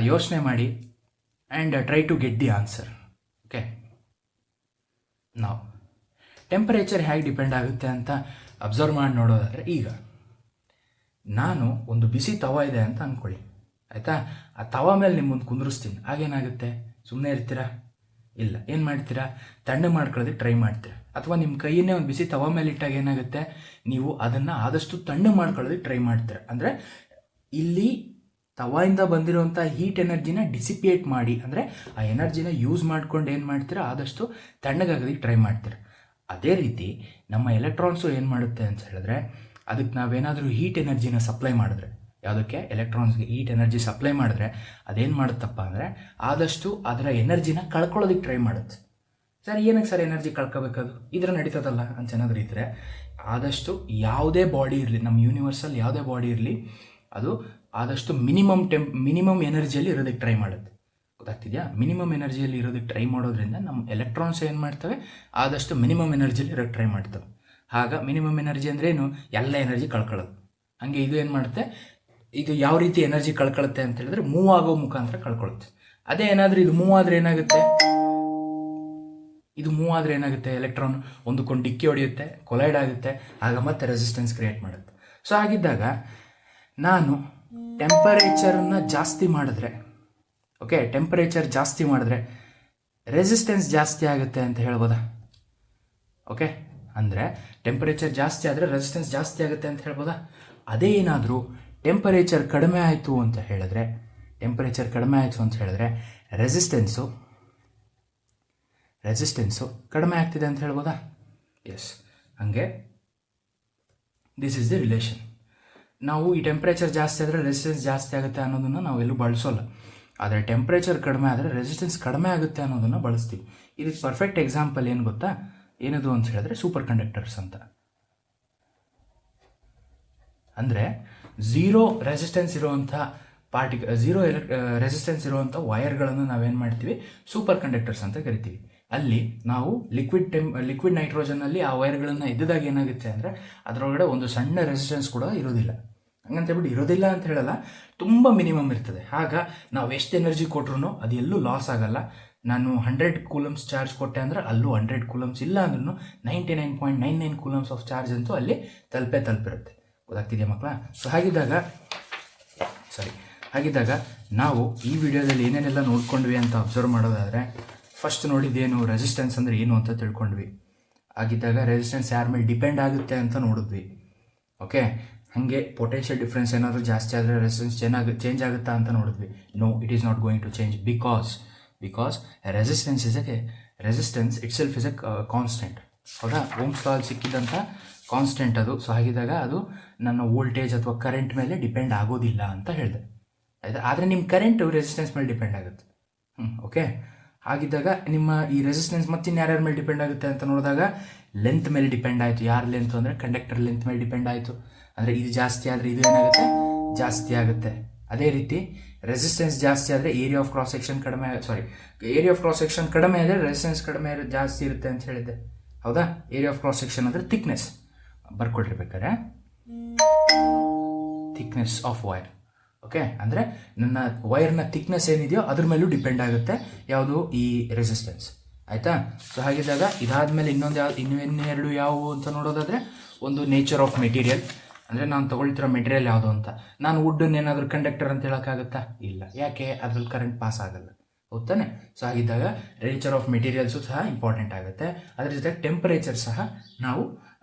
ಯೋಚನೆ ಮಾಡಿ and try to get the answer. Okay, ನಾವು ಟೆಂಪರೇಚರ್ ಹೇಗೆ ಡಿಪೆಂಡ್ ಆಗುತ್ತೆ ಅಂತ ಅಬ್ಸರ್ವ್ ಮಾಡಿ ನೋಡೋದಾದರೆ, ಈಗ ನಾನು ಒಂದು ಬಿಸಿ ತವ ಇದೆ ಅಂತ ಅಂದ್ಕೊಳ್ಳಿ, ಆಯಿತಾ? ಆ ತವ ಮೇಲೆ ನಿಮ್ಮ ಮುಂದೆ ಕುಂದಿರಿಸ್ತೀನಿ, ಆಗೇನಾಗುತ್ತೆ? ಸುಮ್ಮನೆ ಇರ್ತೀರಾ? ಇಲ್ಲ. ಏನು ಮಾಡ್ತೀರಾ, ತಣ್ಣಗೆ ಮಾಡ್ಕೊಳ್ಳೋದಕ್ಕೆ ಟ್ರೈ ಮಾಡ್ತೀರಾ. ಅಥವಾ ನಿಮ್ಮ ಕೈಯನ್ನೇ ಒಂದು ಬಿಸಿ ತವ ಮೇಲೆ ಇಟ್ಟಾಗ ಏನಾಗುತ್ತೆ, ನೀವು ಅದನ್ನು ಆದಷ್ಟು ತಣ್ಣಗೆ ಮಾಡ್ಕೊಳ್ಳೋದಕ್ಕೆ ಟ್ರೈ ಮಾಡ್ತೀರಾ. ಅಂದರೆ ಇಲ್ಲಿ ತವಾಯಿಂದ ಬಂದಿರುವಂಥ ಹೀಟ್ ಎನರ್ಜಿನ ಡಿಸಿಪಿಯೇಟ್ ಮಾಡಿ, ಅಂದರೆ ಆ ಎನರ್ಜಿನ ಯೂಸ್ ಮಾಡ್ಕೊಂಡು ಏನು ಮಾಡ್ತೀರಾ, ಆದಷ್ಟು ತಣ್ಣಗಾಗೋದಕ್ಕೆ ಟ್ರೈ ಮಾಡ್ತೀರಾ. ಅದೇ ರೀತಿ ನಮ್ಮ ಎಲೆಕ್ಟ್ರಾನ್ಸು ಏನು ಮಾಡುತ್ತೆ ಅಂತ ಹೇಳಿದ್ರೆ, ಅದಕ್ಕೆ ನಾವೇನಾದರೂ ಹೀಟ್ ಎನರ್ಜಿನ ಸಪ್ಲೈ ಮಾಡಿದ್ರೆ, ಯಾವುದಕ್ಕೆ, ಎಲೆಕ್ಟ್ರಾನ್ಸ್ಗೆ ಹೀಟ್ ಎನರ್ಜಿ ಸಪ್ಲೈ ಮಾಡಿದ್ರೆ ಅದೇನು ಮಾಡುತ್ತಪ್ಪ ಅಂದರೆ ಆದಷ್ಟು ಅದರ ಎನರ್ಜಿನ ಕಳ್ಕೊಳ್ಳೋದಕ್ಕೆ ಟ್ರೈ ಮಾಡುತ್ತೆ. ಸರ್ ಏನಕ್ಕೆ ಸರ್ ಎನರ್ಜಿ ಕಳ್ಕೋಬೇಕದು, ಇದ್ರ ನಡೀತದಲ್ಲ ಅಂತ ಏನಾದರೂ ಇದ್ದರೆ, ಆದಷ್ಟು ಯಾವುದೇ ಬಾಡಿ ಇರಲಿ, ನಮ್ಮ ಯೂನಿವರ್ಸಲ್ಲಿ ಯಾವುದೇ ಬಾಡಿ ಇರಲಿ, ಅದು ಆದಷ್ಟು ಮಿನಿಮಮ್ ಎನರ್ಜಿಯಲ್ಲಿ ಇರೋದಕ್ಕೆ ಟ್ರೈ ಮಾಡುತ್ತೆ. ಗೊತ್ತಾಗ್ತಿದೆಯಾ? ಮಿನಿಮಮ್ ಎನರ್ಜಿಯಲ್ಲಿ ಇರೋದಕ್ಕೆ ಟ್ರೈ ಮಾಡೋದ್ರಿಂದ ನಮ್ಮ ಎಲೆಕ್ಟ್ರಾನ್ಸ್ ಏನು ಮಾಡ್ತವೆ, ಆದಷ್ಟು ಮಿನಿಮಮ್ ಎನರ್ಜಿಯಲ್ಲಿ ಇರೋಕ್ಕೆ ಟ್ರೈ ಮಾಡ್ತವೆ. ಆಗ ಮಿನಿಮಮ್ ಎನರ್ಜಿ ಅಂದರೆ ಏನು, ಎಲ್ಲ ಎನರ್ಜಿ ಕಳ್ಕೊಳ್ಳೋದು. ಹಾಗೆ ಇದು ಏನು ಮಾಡುತ್ತೆ, ಇದು ಯಾವ ರೀತಿ ಎನರ್ಜಿ ಕಳ್ಕೊಳ್ಳುತ್ತೆ ಅಂತ ಹೇಳಿದ್ರೆ ಮೂವ್ ಆಗೋ ಮುಖಾಂತರ ಕಳ್ಕೊಳ್ಳುತ್ತೆ. ಅದೇ ಏನಾದರೂ ಇದು ಮೂವ್ ಆದರೆ ಏನಾಗುತ್ತೆ, ಎಲೆಕ್ಟ್ರಾನ್ ಒಂದಕ್ಕೊಂದು ಡಿಕ್ಕಿ ಹೊಡೆಯುತ್ತೆ, ಕೊಲೈಡ್ ಆಗುತ್ತೆ, ಆಗ ಮತ್ತೆ ರೆಸಿಸ್ಟೆನ್ಸ್ ಕ್ರಿಯೇಟ್ ಮಾಡುತ್ತೆ. ಸೊ ಹಾಗಿದ್ದಾಗ ನಾನು ಟೆಂಪರೇಚರನ್ನು ಜಾಸ್ತಿ ಮಾಡಿದ್ರೆ, ಓಕೆ, ಟೆಂಪರೇಚರ್ ಜಾಸ್ತಿ ಮಾಡಿದ್ರೆ ರೆಸಿಸ್ಟೆನ್ಸ್ ಜಾಸ್ತಿ ಆಗುತ್ತೆ ಅಂತ ಹೇಳ್ಬೋದಾ? ಓಕೆ, ಅಂದರೆ ಟೆಂಪರೇಚರ್ ಜಾಸ್ತಿ ಆದರೆ ರೆಸಿಸ್ಟೆನ್ಸ್ ಜಾಸ್ತಿ ಆಗುತ್ತೆ ಅಂತ ಹೇಳ್ಬೋದಾ? ಅದೇ ಏನಾದರೂ ಟೆಂಪರೇಚರ್ ಕಡಿಮೆ ಆಯಿತು ಅಂತ ಹೇಳಿದ್ರೆ, ರೆಸಿಸ್ಟೆನ್ಸು ಕಡಿಮೆ ಆಗ್ತಿದೆ ಅಂತ ಹೇಳ್ಬೋದಾ? ಎಸ್. ಹಾಗೆ ದಿಸ್ ಈಸ್ ದಿ ರಿಲೇಷನ್. ನಾವು ಈ ಟೆಂಪ್ರೇಚರ್ ಜಾಸ್ತಿ ಆದರೆ ರೆಸಿಸ್ಟೆನ್ಸ್ ಜಾಸ್ತಿ ಆಗುತ್ತೆ ಅನ್ನೋದನ್ನು ನಾವೆಲ್ಲೂ ಬಳಸೋಲ್ಲ. ಆದರೆ ಟೆಂಪ್ರೇಚರ್ ಕಡಿಮೆ ಆದರೆ ರೆಸಿಸ್ಟೆನ್ಸ್ ಕಡಿಮೆ ಆಗುತ್ತೆ ಅನ್ನೋದನ್ನು ಬಳಸ್ತೀವಿ. ಇದಕ್ಕೆ ಪರ್ಫೆಕ್ಟ್ ಎಕ್ಸಾಂಪಲ್ ಏನು ಗೊತ್ತಾ, ಏನದು ಅಂತ ಹೇಳಿದ್ರೆ ಸೂಪರ್ ಕಂಡಕ್ಟರ್ಸ್ ಅಂತ. ಅಂದರೆ ಝೀರೋ ರೆಸಿಸ್ಟೆನ್ಸ್ ಇರುವಂಥ ರೆಸಿಸ್ಟೆನ್ಸ್ ಇರುವಂಥ ವೈರ್ಗಳನ್ನು ನಾವೇನು ಮಾಡ್ತೀವಿ, ಸೂಪರ್ ಕಂಡಕ್ಟರ್ಸ್ ಅಂತ ಕರಿತೀವಿ. ಅಲ್ಲಿ ನಾವು ಲಿಕ್ವಿಡ್ ನೈಟ್ರೋಜನ್ನಲ್ಲಿ ಆ ವೈರ್ಗಳನ್ನು ಇದ್ದಾಗ ಏನಾಗುತ್ತೆ ಅಂದರೆ ಅದರೊಳಗಡೆ ಒಂದು ಸಣ್ಣ ರೆಸಿಸ್ಟೆನ್ಸ್ ಕೂಡ ಇರೋದಿಲ್ಲ. ಹಂಗಂತೇಳ್ಬಿಟ್ಟು ಇರೋದಿಲ್ಲ ಅಂತ ಹೇಳಲ್ಲ, ತುಂಬ ಮಿನಿಮಮ್ ಇರ್ತದೆ. ಆಗ ನಾವು ಎಷ್ಟು ಎನರ್ಜಿ ಕೊಟ್ರು ಅದು ಎಲ್ಲೂ ಲಾಸ್ ಆಗಲ್ಲ. ನಾನು 100 ಕೂಲಮ್ಸ್ ಚಾರ್ಜ್ ಕೊಟ್ಟೆ ಅಂದರೆ ಅಲ್ಲೂ 100 ಕೂಲಮ್ಸ್, ಇಲ್ಲ ಅಂದ್ರೂ 99.99 ಕೂಲಮ್ಸ್ ಆಫ್ ಚಾರ್ಜ್ ಅಂತೂ ಅಲ್ಲಿ ತಲುಪಿರುತ್ತೆ. ಗೊತ್ತಾಗ್ತಿದೆಯಾ ಮಕ್ಕಳ? ಸೊ ಹಾಗಿದ್ದಾಗ ನಾವು ಈ ವಿಡಿಯೋದಲ್ಲಿ ಏನೇನೆಲ್ಲ ನೋಡ್ಕೊಂಡ್ವಿ ಅಂತ ಅಬ್ಸರ್ವ್ ಮಾಡೋದಾದರೆ, ಫಸ್ಟ್ ನೋಡಿದ್ದೇನು, ರೆಸಿಸ್ಟೆನ್ಸ್ ಅಂದರೆ ಏನು ಅಂತ ತಿಳ್ಕೊಂಡ್ವಿ. ಆಗಿದ್ದಾಗ ರೆಸಿಸ್ಟೆನ್ಸ್ ಯಾರ ಮೇಲೆ ಡಿಪೆಂಡ್ ಆಗುತ್ತೆ ಅಂತ ನೋಡಿದ್ವಿ. ಓಕೆ, ಹಾಗೆ ಪೊಟೆನ್ಷಿಯಲ್ ಡಿಫ್ರೆನ್ಸ್ ಏನಾದರೂ ಜಾಸ್ತಿ ಆದರೆ ರೆಸಿಸ್ಟೆನ್ಸ್ ಚೇಂಜ್ ಆಗುತ್ತಾ ಅಂತ ನೋಡಿದ್ವಿ. No, it is not going to change because resistance itself is a constant. ಹೌದಾ? ಓಮ್ಸ್ ಲಾ ಸಿಕ್ಕಿದಂಥ ಕಾನ್ಸ್ಟೆಂಟ್ ಅದು. ಸೊ ಹಾಗಿದ್ದಾಗ ಅದು ನನ್ನ ವೋಲ್ಟೇಜ್ ಅಥವಾ ಕರೆಂಟ್ ಮೇಲೆ ಡಿಪೆಂಡ್ ಆಗೋದಿಲ್ಲ ಅಂತ ಹೇಳಿದೆ. ಆಯಿತಾ? ಆದರೆ ನಿಮ್ಮ ಕರೆಂಟು ರೆಸಿಸ್ಟೆನ್ಸ್ ಮೇಲೆ ಡಿಪೆಂಡ್ ಆಗುತ್ತೆ. ಓಕೆ, ಹಾಗಿದ್ದಾಗ ನಿಮ್ಮ ಈ ರೆಸಿಸ್ಟೆನ್ಸ್ ಮತ್ತಿನ್ನು ಯಾರ್ಯಾರ ಮೇಲೆ ಡಿಪೆಂಡ್ ಆಗುತ್ತೆ ಅಂತ ನೋಡಿದಾಗ ಲೆಂತ್ ಮೇಲೆ ಡಿಪೆಂಡ್ ಆಯಿತು. ಯಾರ ಲೆಂತ್ ಅಂದರೆ ಕಂಡಕ್ಟರ್ ಲೆಂತ್ ಮೇಲೆ ಡಿಪೆಂಡ್ ಆಯಿತು. ಅಂದರೆ ಇದು ಜಾಸ್ತಿ ಆದರೆ ಇದು ಏನಾಗುತ್ತೆ, ಜಾಸ್ತಿ ಆಗುತ್ತೆ. ಅದೇ ರೀತಿ ರೆಸಿಸ್ಟೆನ್ಸ್ ಜಾಸ್ತಿ ಆದರೆ ಏರಿಯಾ ಆಫ್ ಕ್ರಾಸ್ ಸೆಕ್ಷನ್ ಕಡಿಮೆ ಆದರೆ ರೆಸಿಸ್ಟೆನ್ಸ್ ಜಾಸ್ತಿ ಇರುತ್ತೆ ಅಂತ ಹೇಳಿದ್ದೆ. ಹೌದಾ? ಏರಿಯಾ ಆಫ್ ಕ್ರಾಸ್ ಸೆಕ್ಷನ್ ಅಂದರೆ ಥಿಕ್ನೆಸ್, ಬರ್ಕೊಳ್ತಿರ್ಬೇಕಾದ್ರೆ ಥಿಕ್ನೆಸ್ ಆಫ್ ವೈರ್. ಓಕೆ, ಅಂದರೆ ನನ್ನ ವೈರ್ನ ಥಿಕ್ನೆಸ್ ಏನಿದೆಯೋ ಅದ್ರ ಮೇಲೂ ಡಿಪೆಂಡ್ ಆಗುತ್ತೆ ಯಾವುದು, ಈ ರೆಸಿಸ್ಟೆನ್ಸ್. ಆಯಿತಾ? ಸೊ ಹಾಗಿದ್ದಾಗ ಇದಾದಮೇಲೆ ಇನ್ನೆರಡು ಯಾವುವು ಅಂತ ನೋಡೋದಾದರೆ, ಒಂದು ನೇಚರ್ ಆಫ್ ಮೆಟೀರಿಯಲ್, ಅಂದರೆ ನಾನು ತೊಗೊಳ್ತಿರೋ ಮೆಟೀರಿಯಲ್ ಯಾವುದು ಅಂತ. ನಾನು ವುಡ್ಡನ್ನು ಏನಾದರೂ ಕಂಡಕ್ಟರ್ ಅಂತ ಹೇಳೋಕ್ಕಾಗುತ್ತಾ? ಇಲ್ಲ. ಯಾಕೆ? ಅದ್ರಲ್ಲಿ ಕರೆಂಟ್ ಪಾಸ್ ಆಗಲ್ಲ. ಹೌದಾನೆ? ಸೊ ಹಾಗಿದ್ದಾಗ ನೇಚರ್ ಆಫ್ ಮೆಟೀರಿಯಲ್ಸು ಸಹ ಇಂಪಾರ್ಟೆಂಟ್ ಆಗುತ್ತೆ. ಅದ್ರ ಜೊತೆಗೆ ಟೆಂಪರೇಚರ್ ಸಹ ನಾವು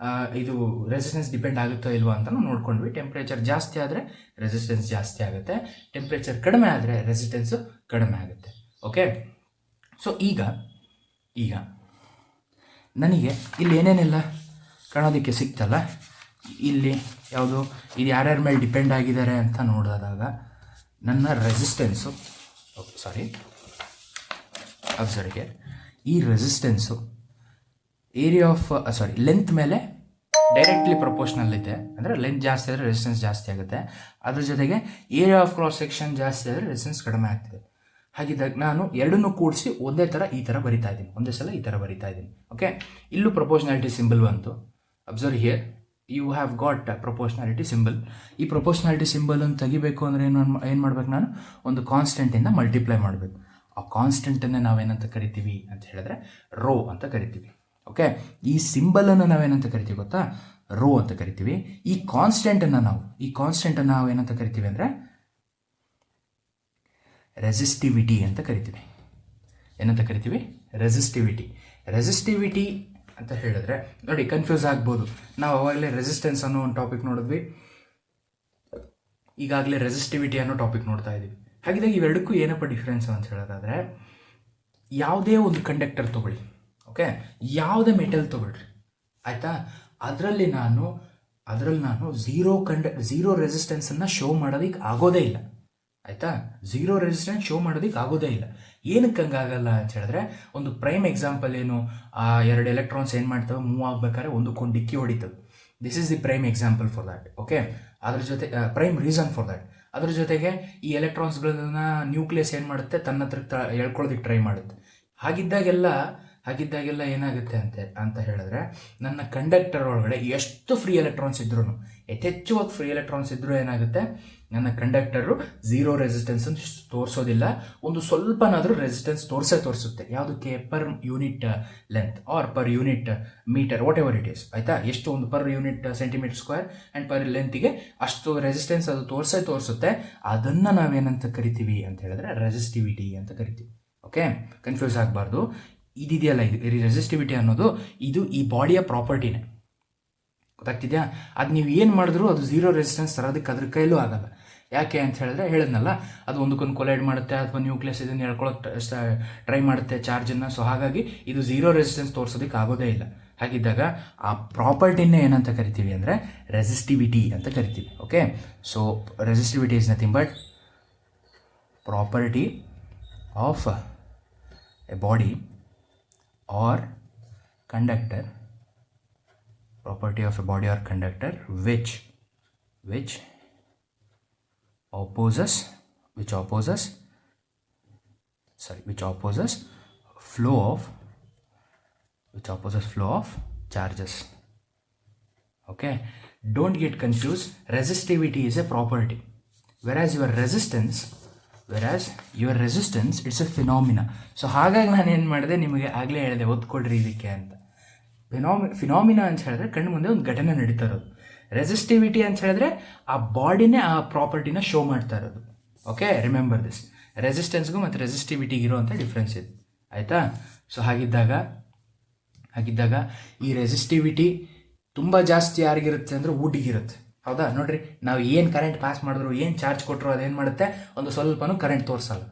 ಇದು ರೆಸಿಸ್ಟೆನ್ಸ್ ಡಿಪೆಂಡ್ ಆಗುತ್ತೋ ಇಲ್ವೋ ಅಂತ ನಾವು ನೋಡ್ಕೊಂಡ್ವಿ. ಟೆಂಪ್ರೇಚರ್ ಜಾಸ್ತಿ ಆದರೆ ರೆಸಿಸ್ಟೆನ್ಸ್ ಜಾಸ್ತಿ ಆಗುತ್ತೆ, ಟೆಂಪ್ರೇಚರ್ ಕಡಿಮೆ ಆದರೆ ರೆಸಿಸ್ಟೆನ್ಸು ಕಡಿಮೆ ಆಗುತ್ತೆ. ಓಕೆ, ಸೊ ಈಗ ನನಗೆ ಇಲ್ಲಿ ಏನೇನೆಲ್ಲ ಕಾಣೋದಕ್ಕೆ ಸಿಕ್ತಲ್ಲ, ಇಲ್ಲಿ ಯಾವುದು, ಇದು ಯಾರ್ಯಾರ ಮೇಲೆ ಡಿಪೆಂಡ್ ಆಗಿದ್ದಾರೆ ಅಂತ ನೋಡಿದಾಗ ನನ್ನ ರೆಸಿಸ್ಟೆನ್ಸು, ಅಬ್ಸರ್ವ್ಗೆ ಈ ರೆಸಿಸ್ಟೆನ್ಸು ಏರಿಯಾ ಆಫ್ ಲೆಂತ್ ಮೇಲೆ ಡೈರೆಕ್ಟ್ಲಿ ಪ್ರಪೋರ್ಷನಲ್ ಇದೆ. ಅಂದರೆ ಲೆಂತ್ ಜಾಸ್ತಿ ಆದರೆ ರೆಸಿಸ್ಟೆನ್ಸ್ ಜಾಸ್ತಿ ಆಗುತ್ತೆ. ಅದ್ರ ಜೊತೆಗೆ ಏರಿಯಾ ಆಫ್ ಕ್ರಾಸ್ ಸೆಕ್ಷನ್ ಜಾಸ್ತಿ ಆದರೆ ರೆಸಿಸ್ಟೆನ್ಸ್ ಕಡಿಮೆ ಆಗ್ತಿದೆ. ಹಾಗಿದ್ದಾಗ ನಾನು ಎರಡನ್ನೂ ಕೂಡಿಸಿ ಒಂದೇ ಸಲ ಈ ಥರ ಬರಿತಾ ಇದ್ದೀನಿ. ಓಕೆ, ಇಲ್ಲೂ ಪ್ರಪೋರ್ಷನಾಲಿಟಿ ಸಿಂಬಲ್ ಬಂತು. Observe here, you have got proportionality symbol. ಈ ಪ್ರಪೋರ್ಷನಾಲಿಟಿ ಸಿಂಬಲನ್ನು ತೆಗಿಬೇಕು ಅಂದರೆ ಏನು ಮಾಡ್ಬೇಕು, ನಾನು ಒಂದು ಕಾನ್ಸ್ಟೆಂಟಿಂದ ಮಲ್ಟಿಪ್ಲೈ ಮಾಡಬೇಕು. ಆ ಕಾನ್ಸ್ಟೆಂಟನ್ನು ನಾವೇನಂತ ಕರಿತೀವಿ ಅಂತ ಹೇಳಿದ್ರೆ ರೋ ಅಂತ ಕರಿತೀವಿ. ಓಕೆ, ಈ ಸಿಂಬಲನ್ನು ನಾವೇನಂತ ಕರಿತೀವಿ ಗೊತ್ತಾ, ರೋ ಅಂತ ಕರಿತೀವಿ. ಈ ಕಾನ್ಸ್ಟೆಂಟನ್ನು ನಾವು ಏನಂತ ಕರಿತೀವಿ ಅಂದರೆ ರೆಸಿಸ್ಟಿವಿಟಿ ಅಂತ ಕರಿತೀವಿ. ಏನಂತ ಕರಿತೀವಿ? ರೆಸಿಸ್ಟಿವಿಟಿ ಅಂತ ಹೇಳಿದ್ರೆ ನೋಡಿ ಕನ್ಫ್ಯೂಸ್ ಆಗ್ಬೋದು. ನಾವು ಅವಾಗಲೇ ರೆಸಿಸ್ಟೆನ್ಸ್ ಅನ್ನೋ ಒಂದು ಟಾಪಿಕ್ ನೋಡಿದ್ವಿ, ಈಗಾಗಲೇ ರೆಸಿಸ್ಟಿವಿಟಿ ಅನ್ನೋ ಟಾಪಿಕ್ ನೋಡ್ತಾ ಇದ್ದೀವಿ. ಹಾಗಿದ್ದಾಗ ಇವೆರಡಕ್ಕೂ ಏನಪ್ಪ ಡಿಫ್ರೆನ್ಸ್ ಅಂತ ಹೇಳೋದಾದರೆ, ಯಾವುದೇ ಒಂದು ಕಂಡಕ್ಟರ್ ತೊಗೊಳ್ಳಿ, ಓಕೆ, ಯಾವುದೇ ಮೆಟಲ್ ತೊಗೊಳ್ರಿ, ಆಯಿತಾ, ಅದರಲ್ಲಿ ನಾನು ಝೀರೋ ರೆಸಿಸ್ಟೆನ್ಸನ್ನು ಶೋ ಮಾಡೋದಕ್ಕೆ ಆಗೋದೇ ಇಲ್ಲ, ಆಯಿತಾ, ಝೀರೋ ರೆಸಿಸ್ಟೆನ್ಸ್ ಶೋ ಮಾಡೋದಕ್ಕೆ ಆಗೋದೇ ಇಲ್ಲ. ಏನಕ್ಕೆ ಹಂಗಾಗಲ್ಲ ಅಂತ ಹೇಳಿದ್ರೆ, ಒಂದು ಪ್ರೈಮ್ ಎಕ್ಸಾಂಪಲ್ ಏನು, ಆ 2 ಎಲೆಕ್ಟ್ರಾನ್ಸ್ ಏನು ಮಾಡ್ತವೆ, ಮೂವ್ ಆಗಬೇಕಾದ್ರೆ ಒಂದಕ್ಕೊಂದು ಡಿಕ್ಕಿ ಹೊಡಿತವೆ. This is the prime example for that, okay. ಅದ್ರ ಜೊತೆ ಪ್ರೈಮ್ ರೀಸನ್ ಫಾರ್ ದ್ಯಾಟ್. ಅದ್ರ ಜೊತೆಗೆ ಈ ಎಲೆಕ್ಟ್ರಾನ್ಸ್ಗಳನ್ನ ನ್ಯೂಕ್ಲಿಯಸ್ ಏನು ಮಾಡುತ್ತೆ, ತನ್ನ ಹತ್ರ ಎಳ್ಕೊಳ್ಳೋದಕ್ಕೆ ಟ್ರೈ ಮಾಡುತ್ತೆ. ಹಾಗಿದ್ದಾಗೆಲ್ಲ ಏನಾಗುತ್ತೆ ಅಂತ ಹೇಳಿದ್ರೆ, ನನ್ನ ಕಂಡಕ್ಟರ್ ಒಳಗಡೆ ಎಷ್ಟು ಫ್ರೀ ಎಲೆಕ್ಟ್ರಾನ್ಸ್ ಇದ್ರೂ, ಯಥೇಚ್ಛವಾಗಿ ಫ್ರೀ ಎಲೆಕ್ಟ್ರಾನ್ಸ್ ಇದ್ರೂ ಏನಾಗುತ್ತೆ, ನನ್ನ ಕಂಡಕ್ಟರು ಝೀರೋ ರೆಸಿಸ್ಟೆನ್ಸನ್ನು ತೋರಿಸೋದಿಲ್ಲ, ಒಂದು ಸ್ವಲ್ಪನಾದರೂ ರೆಸಿಸ್ಟೆನ್ಸ್ ತೋರಿಸುತ್ತೆ. ಯಾವುದಕ್ಕೆ? Per unit length or per unit metre, whatever it is, ಆಯಿತಾ. ಎಷ್ಟು ಒಂದು per unit centimetre square and per ಲೆಂತಿಗೆ ಅಷ್ಟು ರೆಸಿಸ್ಟೆನ್ಸ್ ಅದು ತೋರಿಸುತ್ತೆ. ಅದನ್ನು ನಾವೇನಂತ ಕರಿತೀವಿ ಅಂತ ಹೇಳಿದ್ರೆ ರೆಸಿಸ್ಟಿವಿಟಿ ಅಂತ ಕರಿತೀವಿ, ಓಕೆ. ಕನ್ಫ್ಯೂಸ್ ಆಗಬಾರ್ದು. ಇದಿದೆಯಲ್ಲ, ಇದು ರೆಸಿಸ್ಟಿವಿಟಿ ಅನ್ನೋದು ಇದು ಈ ಬಾಡಿಯ ಪ್ರಾಪರ್ಟಿನೇ, ಗೊತ್ತಾಗ್ತಿದೆಯಾ. ಅದು ನೀವು ಏನು ಮಾಡಿದ್ರು ಅದು ಝೀರೋ ರೆಸಿಸ್ಟೆನ್ಸ್ ತರೋದಕ್ಕೆ ಅದ್ರ ಕೈಲೂ ಆಗಲ್ಲ. ಯಾಕೆ ಅಂತ ಹೇಳಿದ್ರೆ, ಹೇಳಿದ್ನಲ್ಲ, ಅದು ಒಂದಕ್ಕೊಂದು ಕೊಲೈಡ್ ಮಾಡುತ್ತೆ, ಅಥವಾ ನ್ಯೂಕ್ಲಿಯಸ್ ಇದನ್ನು ಹೇಳ್ಕೊಳ್ಳೋಕೆ ಟ್ರೈ ಮಾಡುತ್ತೆ ಚಾರ್ಜನ್ನು. ಸೊ ಹಾಗಾಗಿ ಇದು ಝೀರೋ ರೆಸಿಸ್ಟೆನ್ಸ್ ತೋರಿಸೋದಕ್ಕೆ ಆಗೋದೇ ಇಲ್ಲ. ಹಾಗಿದ್ದಾಗ ಆ ಪ್ರಾಪರ್ಟಿನೇ ಏನಂತ ಕರಿತೀವಿ ಅಂದರೆ ರೆಸಿಸ್ಟಿವಿಟಿ ಅಂತ ಕರಿತೀವಿ, okay. So resistivity is nothing but property of A body or conductor, property of a body or conductor which opposes flow of charges, okay. Don't get confused. Resistivity is a property, whereas your resistance it's A phenomena. So ಹಾಗಾಗಿ ನಾನು ಏನು ಮಾಡಿದೆ, ನಿಮಗೆ ಆಗಲೇ ಹೇಳಿದೆ, ಓದ್ಕೊಡ್ರಿ ಇದಕ್ಕೆ ಅಂತ. Phenomena ಅಂತ ಹೇಳಿದ್ರೆ ಕಣ್ಣು ಮುಂದೆ ಒಂದು ಘಟನೆ ನಡೀತಾ ಇರೋದು. ರೆಸಿಸ್ಟಿವಿಟಿ ಅಂತ ಹೇಳಿದ್ರೆ ಆ ಬಾಡಿನೇ ಆ ಪ್ರಾಪರ್ಟಿನ ಶೋ ಮಾಡ್ತಾ ಇರೋದು, ಓಕೆ. Remember this. ರೆಸಿಸ್ಟೆನ್ಸ್ಗೂ ಮತ್ತು ರೆಸಿಸ್ಟಿವಿಟಿಗೆ ಇರೋವಂಥ ಡಿಫ್ರೆನ್ಸ್ ಇದೆ, ಆಯಿತಾ. ಸೊ ಹಾಗಿದ್ದಾಗ ಈ ರೆಸಿಸ್ಟಿವಿಟಿ ತುಂಬ ಜಾಸ್ತಿ ಯಾರಿಗಿರುತ್ತೆ ಅಂದರೆ ವುಡ್ಗಿರುತ್ತೆ, ಹೌದಾ. ನೋಡ್ರಿ, ನಾವು ಏನು ಕರೆಂಟ್ ಪಾಸ್ ಮಾಡಿದ್ರು, ಏನು ಚಾರ್ಜ್ ಕೊಟ್ಟರು, ಅದೇನು ಮಾಡುತ್ತೆ, ಒಂದು ಸ್ವಲ್ಪನೂ ಕರೆಂಟ್ ತೋರಿಸಲ್ಲ,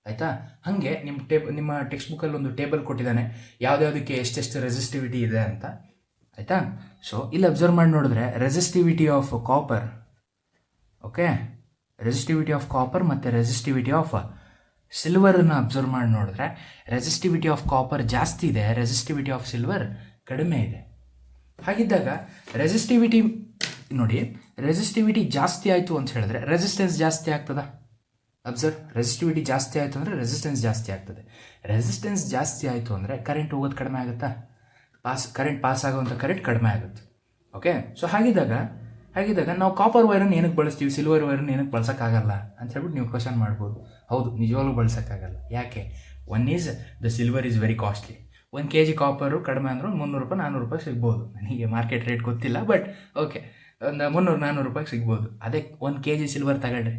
ಆಯಿತಾ. ಹಾಗೆ ನಿಮ್ಮ ಟೆಕ್ಸ್ಟ್ ಬುಕ್ಕಲ್ಲಿ ಒಂದು ಟೇಬಲ್ ಕೊಟ್ಟಿದ್ದಾನೆ, ಯಾವುದ್ಯಾವುದಕ್ಕೆ ಎಷ್ಟೆಷ್ಟು ರೆಸಿಸ್ಟಿವಿಟಿ ಇದೆ ಅಂತ, ಆಯಿತಾ. ಸೊ ಇಲ್ಲಿ ಅಬ್ಸರ್ವ್ ಮಾಡಿ ನೋಡಿದ್ರೆ resistivity of copper, okay, resistivity of copper ಮತ್ತು ರೆಸಿಸ್ಟಿವಿಟಿ ಆಫ್ ಸಿಲ್ವರನ್ನು ಅಬ್ಸರ್ವ್ ಮಾಡಿ ನೋಡಿದ್ರೆ ರೆಸಿಸ್ಟಿವಿಟಿ ಆಫ್ ಕಾಪರ್ ಜಾಸ್ತಿ ಇದೆ, ರೆಸಿಸ್ಟಿವಿಟಿ ಆಫ್ ಸಿಲ್ವರ್ ಕಡಿಮೆ ಇದೆ. ಹಾಗಿದ್ದಾಗ ರೆಸಿಸ್ಟಿವಿಟಿ ಜಾಸ್ತಿ ಆಯಿತು ಅಂತ ಹೇಳಿದ್ರೆ ರೆಸಿಸ್ಟೆನ್ಸ್ ಜಾಸ್ತಿ ಆಗ್ತದ. ಅಬ್ಸರ್ವ್, ರೆಸಿಸ್ಟಿವಿಟಿ ಜಾಸ್ತಿ ಆಯಿತು ಅಂದರೆ ರೆಸಿಸ್ಟೆನ್ಸ್ ಜಾಸ್ತಿ ಆಗ್ತದೆ. ರೆಸಿಸ್ಟೆನ್ಸ್ ಜಾಸ್ತಿ ಆಯಿತು ಅಂದರೆ ಕರೆಂಟ್ ಹೋಗೋದು ಕಡಿಮೆ ಆಗುತ್ತಾ, ಕರೆಂಟ್ ಪಾಸ್ ಆಗೋವಂಥ ಕರೆಂಟ್ ಕಡಿಮೆ ಆಗುತ್ತೆ, ಓಕೆ. ಸೊ ಹಾಗಿದ್ದಾಗ ನಾವು ಕಾಪರ್ ವೈರನ್ನು ಏನಕ್ಕೆ ಬಳಸ್ತೀವಿ, ಸಿಲ್ವರ್ ವೈರನ್ನು ಏನಕ್ಕೆ ಬಳಸೋಕ್ಕಾಗಲ್ಲ ಅಂತ ಹೇಳ್ಬಿಟ್ಟು ನೀವು ಕ್ವಶನ್ ಮಾಡ್ಬೋದು. ಹೌದು, ನಿಜವಾಗ್ಲೂ ಬಳಸೋಕ್ಕಾಗಲ್ಲ. ಯಾಕೆ? One is the silver is very costly. 1 kg copper ಕಡಿಮೆ ಅಂದರೂ 300 ರೂಪಾಯಿ 400 ರೂಪಾಯಿ ಸಿಗ್ಬೋದು. ನನಗೆ ಮಾರ್ಕೆಟ್ ರೇಟ್ ಗೊತ್ತಿಲ್ಲ, ಬಟ್ ಓಕೆ, ಒಂದು 300-400 ರೂಪಾಯಿಗೆ ಸಿಗ್ಬೋದು. ಅದೇ 1 kg ಸಿಲ್ವರ್ ತಗೊಳ್ರಿ,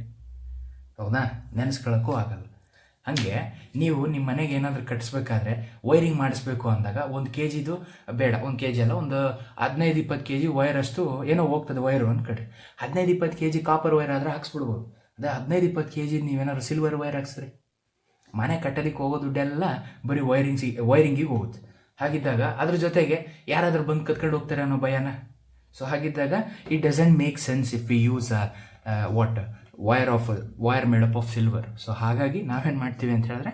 ಹೌದಾ, ನೆನೆಸ್ಕೊಳ್ಳೋಕ್ಕೂ ಆಗಲ್ಲ. ಹಾಗೆ ನೀವು ನಿಮ್ಮ ಮನೆಗೆ ಏನಾದರೂ ಕಟ್ಟಿಸ್ಬೇಕಾದ್ರೆ ವೈರಿಂಗ್ ಮಾಡಿಸ್ಬೇಕು ಅಂದಾಗ 1 kgದು ಬೇಡ, 1 kg ಅಲ್ಲ, ಒಂದು 15-20 kg ವೈರಷ್ಟು ಏನೋ ಹೋಗ್ತದೆ ವೈರು ಅಂದ್ಕೊಳ್ರಿ. 15-20 kg ಕಾಪರ್ ವೈರ್ ಆದರೆ ಹಾಕ್ಸ್ಬಿಡ್ಬೋದು. ಅದೇ 15-20 kg ನೀವೇನಾದ್ರು ಸಿಲ್ವರ್ ವೈರ್ ಹಾಕ್ಸ್ರಿ, ಮನೆ ಕಟ್ಟೋದಕ್ಕೆ ಹೋಗೋ ದುಡ್ಡೆಲ್ಲ ಬರೀ ವೈರಿಂಗಿಗೆ ಹೋಗುತ್ತೆ. ಹಾಗಿದ್ದಾಗ ಅದ್ರ ಜೊತೆಗೆ ಯಾರಾದರೂ ಬಂದು ಕತ್ಕೊಂಡು ಹೋಗ್ತಾರೆ ಅನ್ನೋ ಭಯನ. ಸೊ ಹಾಗಿದ್ದಾಗ it doesn't make sense if we use wire made up of silver. So ಹಾಗಾಗಿ ನಾವೇನು ಮಾಡ್ತೀವಿ ಅಂತ ಹೇಳಿದ್ರೆ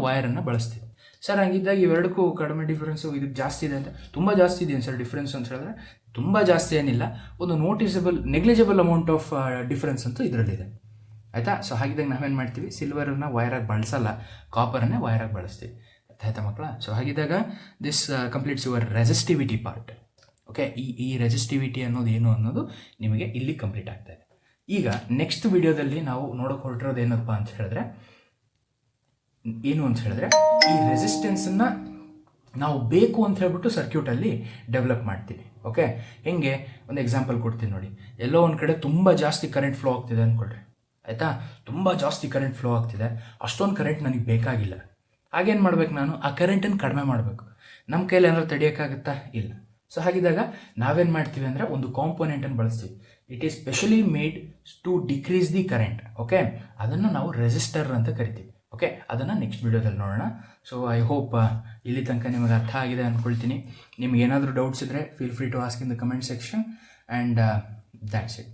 ವೈರನ್ನು ಬಳಸ್ತೀವಿ. ಸರ್ ಹಾಗಿದ್ದಾಗ ಇವೆರಡಕ್ಕೂ ಕಡಿಮೆ ಡಿಫ್ರೆನ್ಸು, ಇದಕ್ಕೆ ಜಾಸ್ತಿ ಇದೆ ಅಂತ, ತುಂಬ ಜಾಸ್ತಿ ಇದೆ ಸರ್ ಡಿಫ್ರೆನ್ಸ್ ಅಂತ ಹೇಳಿದ್ರೆ ತುಂಬ ಜಾಸ್ತಿ ಏನಿಲ್ಲ, ಒಂದು ನೆಗ್ಲಿಜಿಬಲ್ ಅಮೌಂಟ್ ಆಫ್ ಡಿಫ್ರೆನ್ಸ್ ಅಂತೂ ಇದರಲ್ಲಿದೆ, ಆಯಿತಾ. ಸೊ ಹಾಗಿದ್ದಾಗ ನಾವೇನು ಮಾಡ್ತೀವಿ, ಸಿಲ್ವರನ್ನು ವೈರಾಗಿ ಬಳಸಲ್ಲ, ಕಾಪರನ್ನೇ ವೈರಾಗಿ ಬಳಸ್ತೀವಿ, ಆಯಿತಾ ಮಕ್ಕಳ. ಸೊ ಹಾಗಿದ್ದಾಗ this completes your resistivity part, okay. ಈ ರೆಸಿಸ್ಟಿವಿಟಿ ಅನ್ನೋದು ಏನು ಅನ್ನೋದು ನಿಮಗೆ ಇಲ್ಲಿ ಕಂಪ್ಲೀಟ್ ಆಗ್ತಾ ಇದೆ. ಈಗ ನೆಕ್ಸ್ಟ್ ವಿಡಿಯೋದಲ್ಲಿ ನಾವು ನೋಡೋಕೆ ಹೊರಟಿರೋದು ಏನಪ್ಪ ಅಂತ ಹೇಳಿದ್ರೆ ಈ ರೆಸಿಸ್ಟೆನ್ಸನ್ನು ನಾವು ಬೇಕು ಅಂತ ಹೇಳ್ಬಿಟ್ಟು ಸರ್ಕ್ಯೂಟಲ್ಲಿ ಡೆವಲಪ್ ಮಾಡ್ತೀವಿ, ಓಕೆ. ಹೆಂಗೆ ಒಂದು ಎಕ್ಸಾಂಪಲ್ ಕೊಡ್ತೀನಿ ನೋಡಿ. ಎಲ್ಲೋ ಒಂದು ಕಡೆ ತುಂಬ ಜಾಸ್ತಿ ಕರೆಂಟ್ ಫ್ಲೋ ಆಗ್ತಿದೆ ಅಂದ್ಕೊಳ್ರಿ, ಆಯಿತಾ. ತುಂಬ ಜಾಸ್ತಿ ಕರೆಂಟ್ ಫ್ಲೋ ಆಗ್ತಿದೆ, ಅಷ್ಟೊಂದು ಕರೆಂಟ್ ನನಗೆ ಬೇಕಾಗಿಲ್ಲ, ಹಾಗೇನು ಮಾಡ್ಬೇಕು, ನಾನು ಆ ಕರೆಂಟನ್ನು ಕಡಿಮೆ ಮಾಡಬೇಕು. ನಮ್ಮ ಕೈಲಿ ಏನಾದ್ರು ತಡೆಯೋಕ್ಕಾಗುತ್ತಾ? ಇಲ್ಲ. ಸೊ ಹಾಗಿದ್ದಾಗ ನಾವೇನು ಮಾಡ್ತೀವಿ ಅಂದರೆ ಒಂದು ಕಾಂಪೋನೆಂಟನ್ನು ಬಳಸ್ತೀವಿ. It is specially made to decrease the current. Okay, ಅದನ್ನು ನಾವು ರೆಸಿಸ್ಟರ್ ಅಂತ ಕರಿತೀವಿ. ಓಕೆ, ಅದನ್ನು ನೆಕ್ಸ್ಟ್ ವಿಡಿಯೋದಲ್ಲಿ ನೋಡೋಣ. ಸೊ ಐ ಹೋಪ್ ಇಲ್ಲಿ ತನಕ ನಿಮಗೆ ಅರ್ಥ ಆಗಿದೆ ಅಂದ್ಕೊಳ್ತೀನಿ. ನಿಮ್ಗೆ ಏನಾದರೂ ಡೌಟ್ಸ್ ಇದ್ದರೆ feel free to ask in the comment section and that's it.